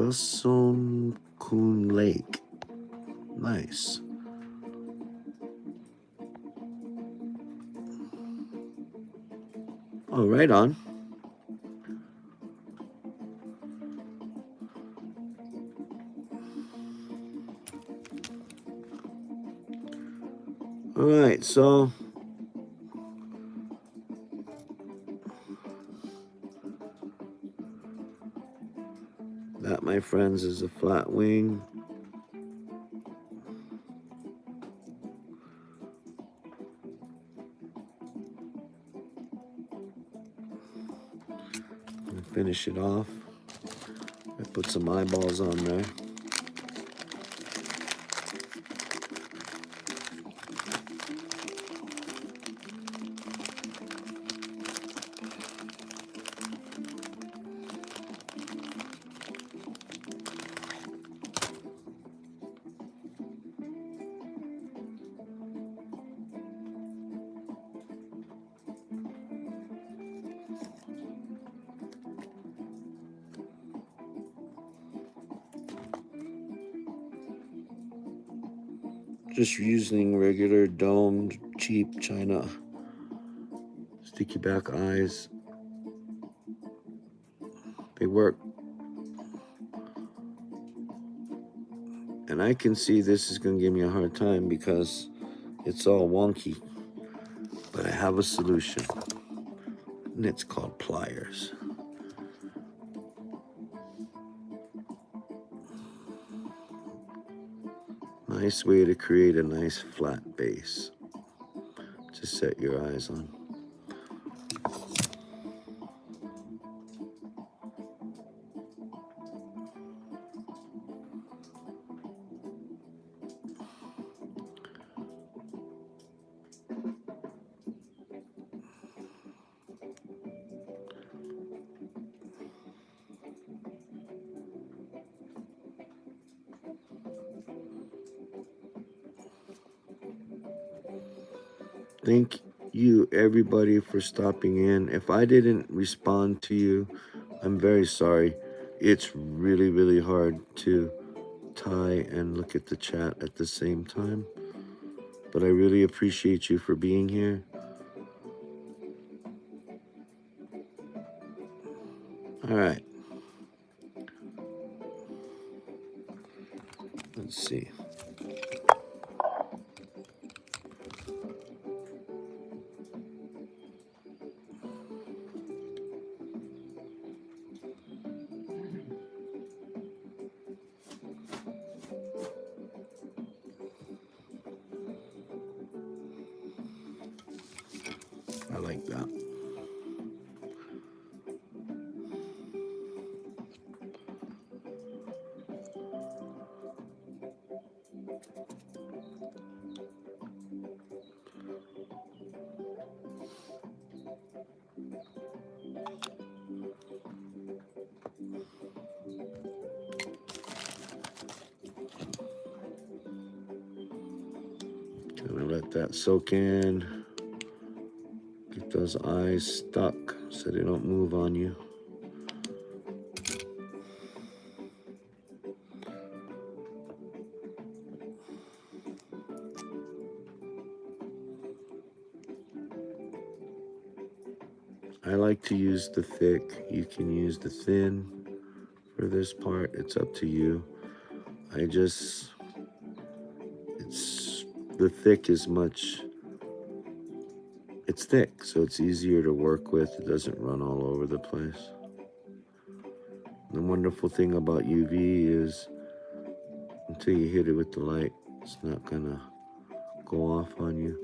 Kwelson Kun Lake. Nice. Oh, right on. All right, so that, my friends, is a flatwing. Finish it off. I put some eyeballs on there. Just using regular domed, cheap China sticky back eyes. They work. And I can see this is going to give me a hard time because it's all wonky. But I have a solution. And it's called pliers. Nice way to create a nice flat base to set your eyes on. Thank you, everybody, for stopping in. If I didn't respond to you, I'm very sorry. It's really, really hard to tie and look at the chat at the same time. But I really appreciate you for being here. All right. Let's see. I like that. Gonna let that soak in. Get those eyes stuck so they don't move on you. I like to use the thick. You can use the thin for this part. It's up to you. The thick is it's thick, so it's easier to work with. It doesn't run all over the place. The wonderful thing about UV is until you hit it with the light, it's not gonna go off on you.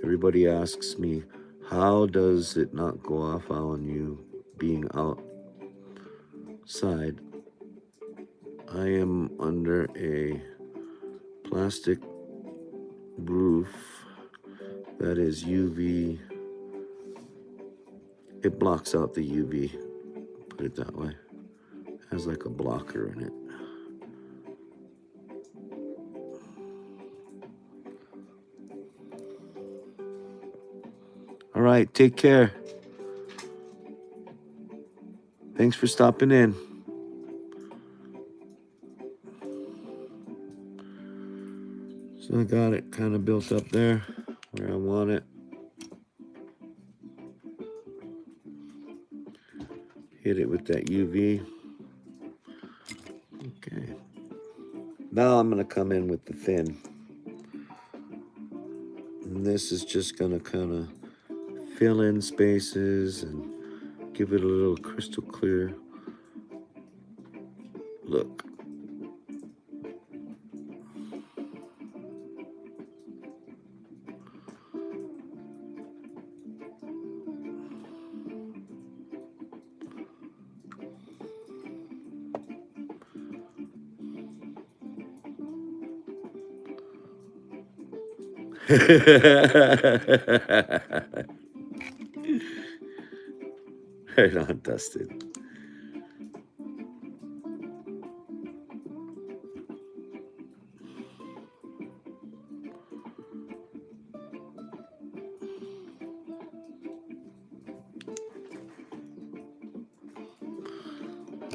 Everybody asks me, how does it not go off on you being outside? I am under a plastic roof that is UV. It blocks out the UV, put it that way. It has like a blocker in it. All right, take care. Thanks for stopping in. So I got it kind of built up there where I want it. Hit it with that UV. Okay. Now I'm going to come in with the thin. And this is just going to kind of fill in spaces and give it a little crystal clear look. Right on, Dustin.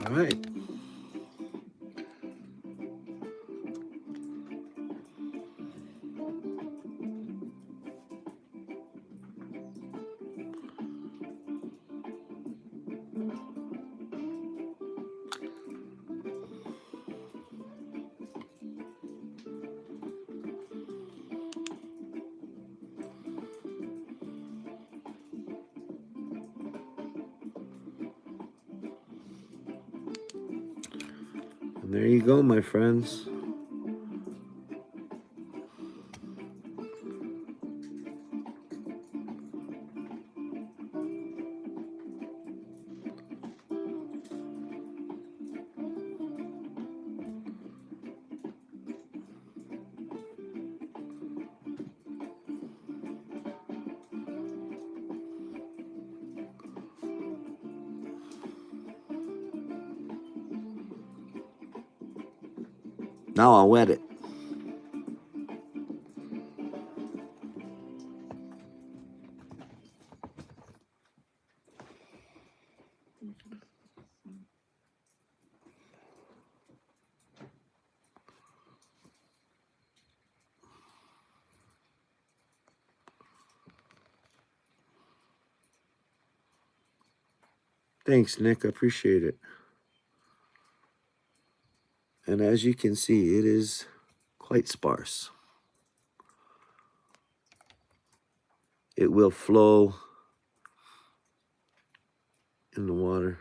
All right. And there you go, my friends. Now I'll wet it. Thanks, Nick. I appreciate it. And as you can see, it is quite sparse. It will flow in the water.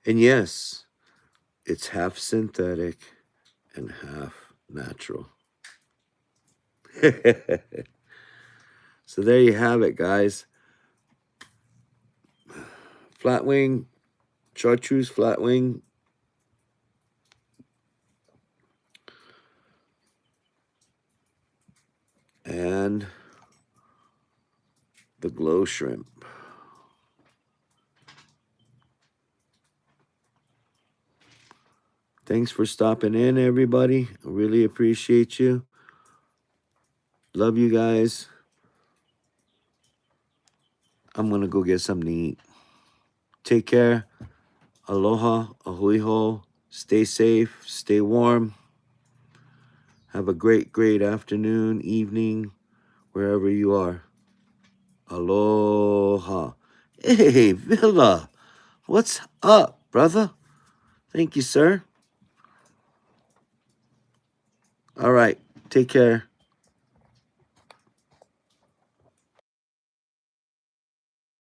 And yes, it's half synthetic and half natural. So there you have it, guys. Flatwing, chartreuse flatwing. And the glow shrimp. Thanks for stopping in, everybody. I really appreciate you. Love you guys. I'm going to go get something to eat. Take care. Aloha, ahui ho. Stay safe. Stay warm. Have a great, great afternoon, evening, wherever you are. Aloha. Hey, Villa. What's up, brother? Thank you, sir. All right. Take care.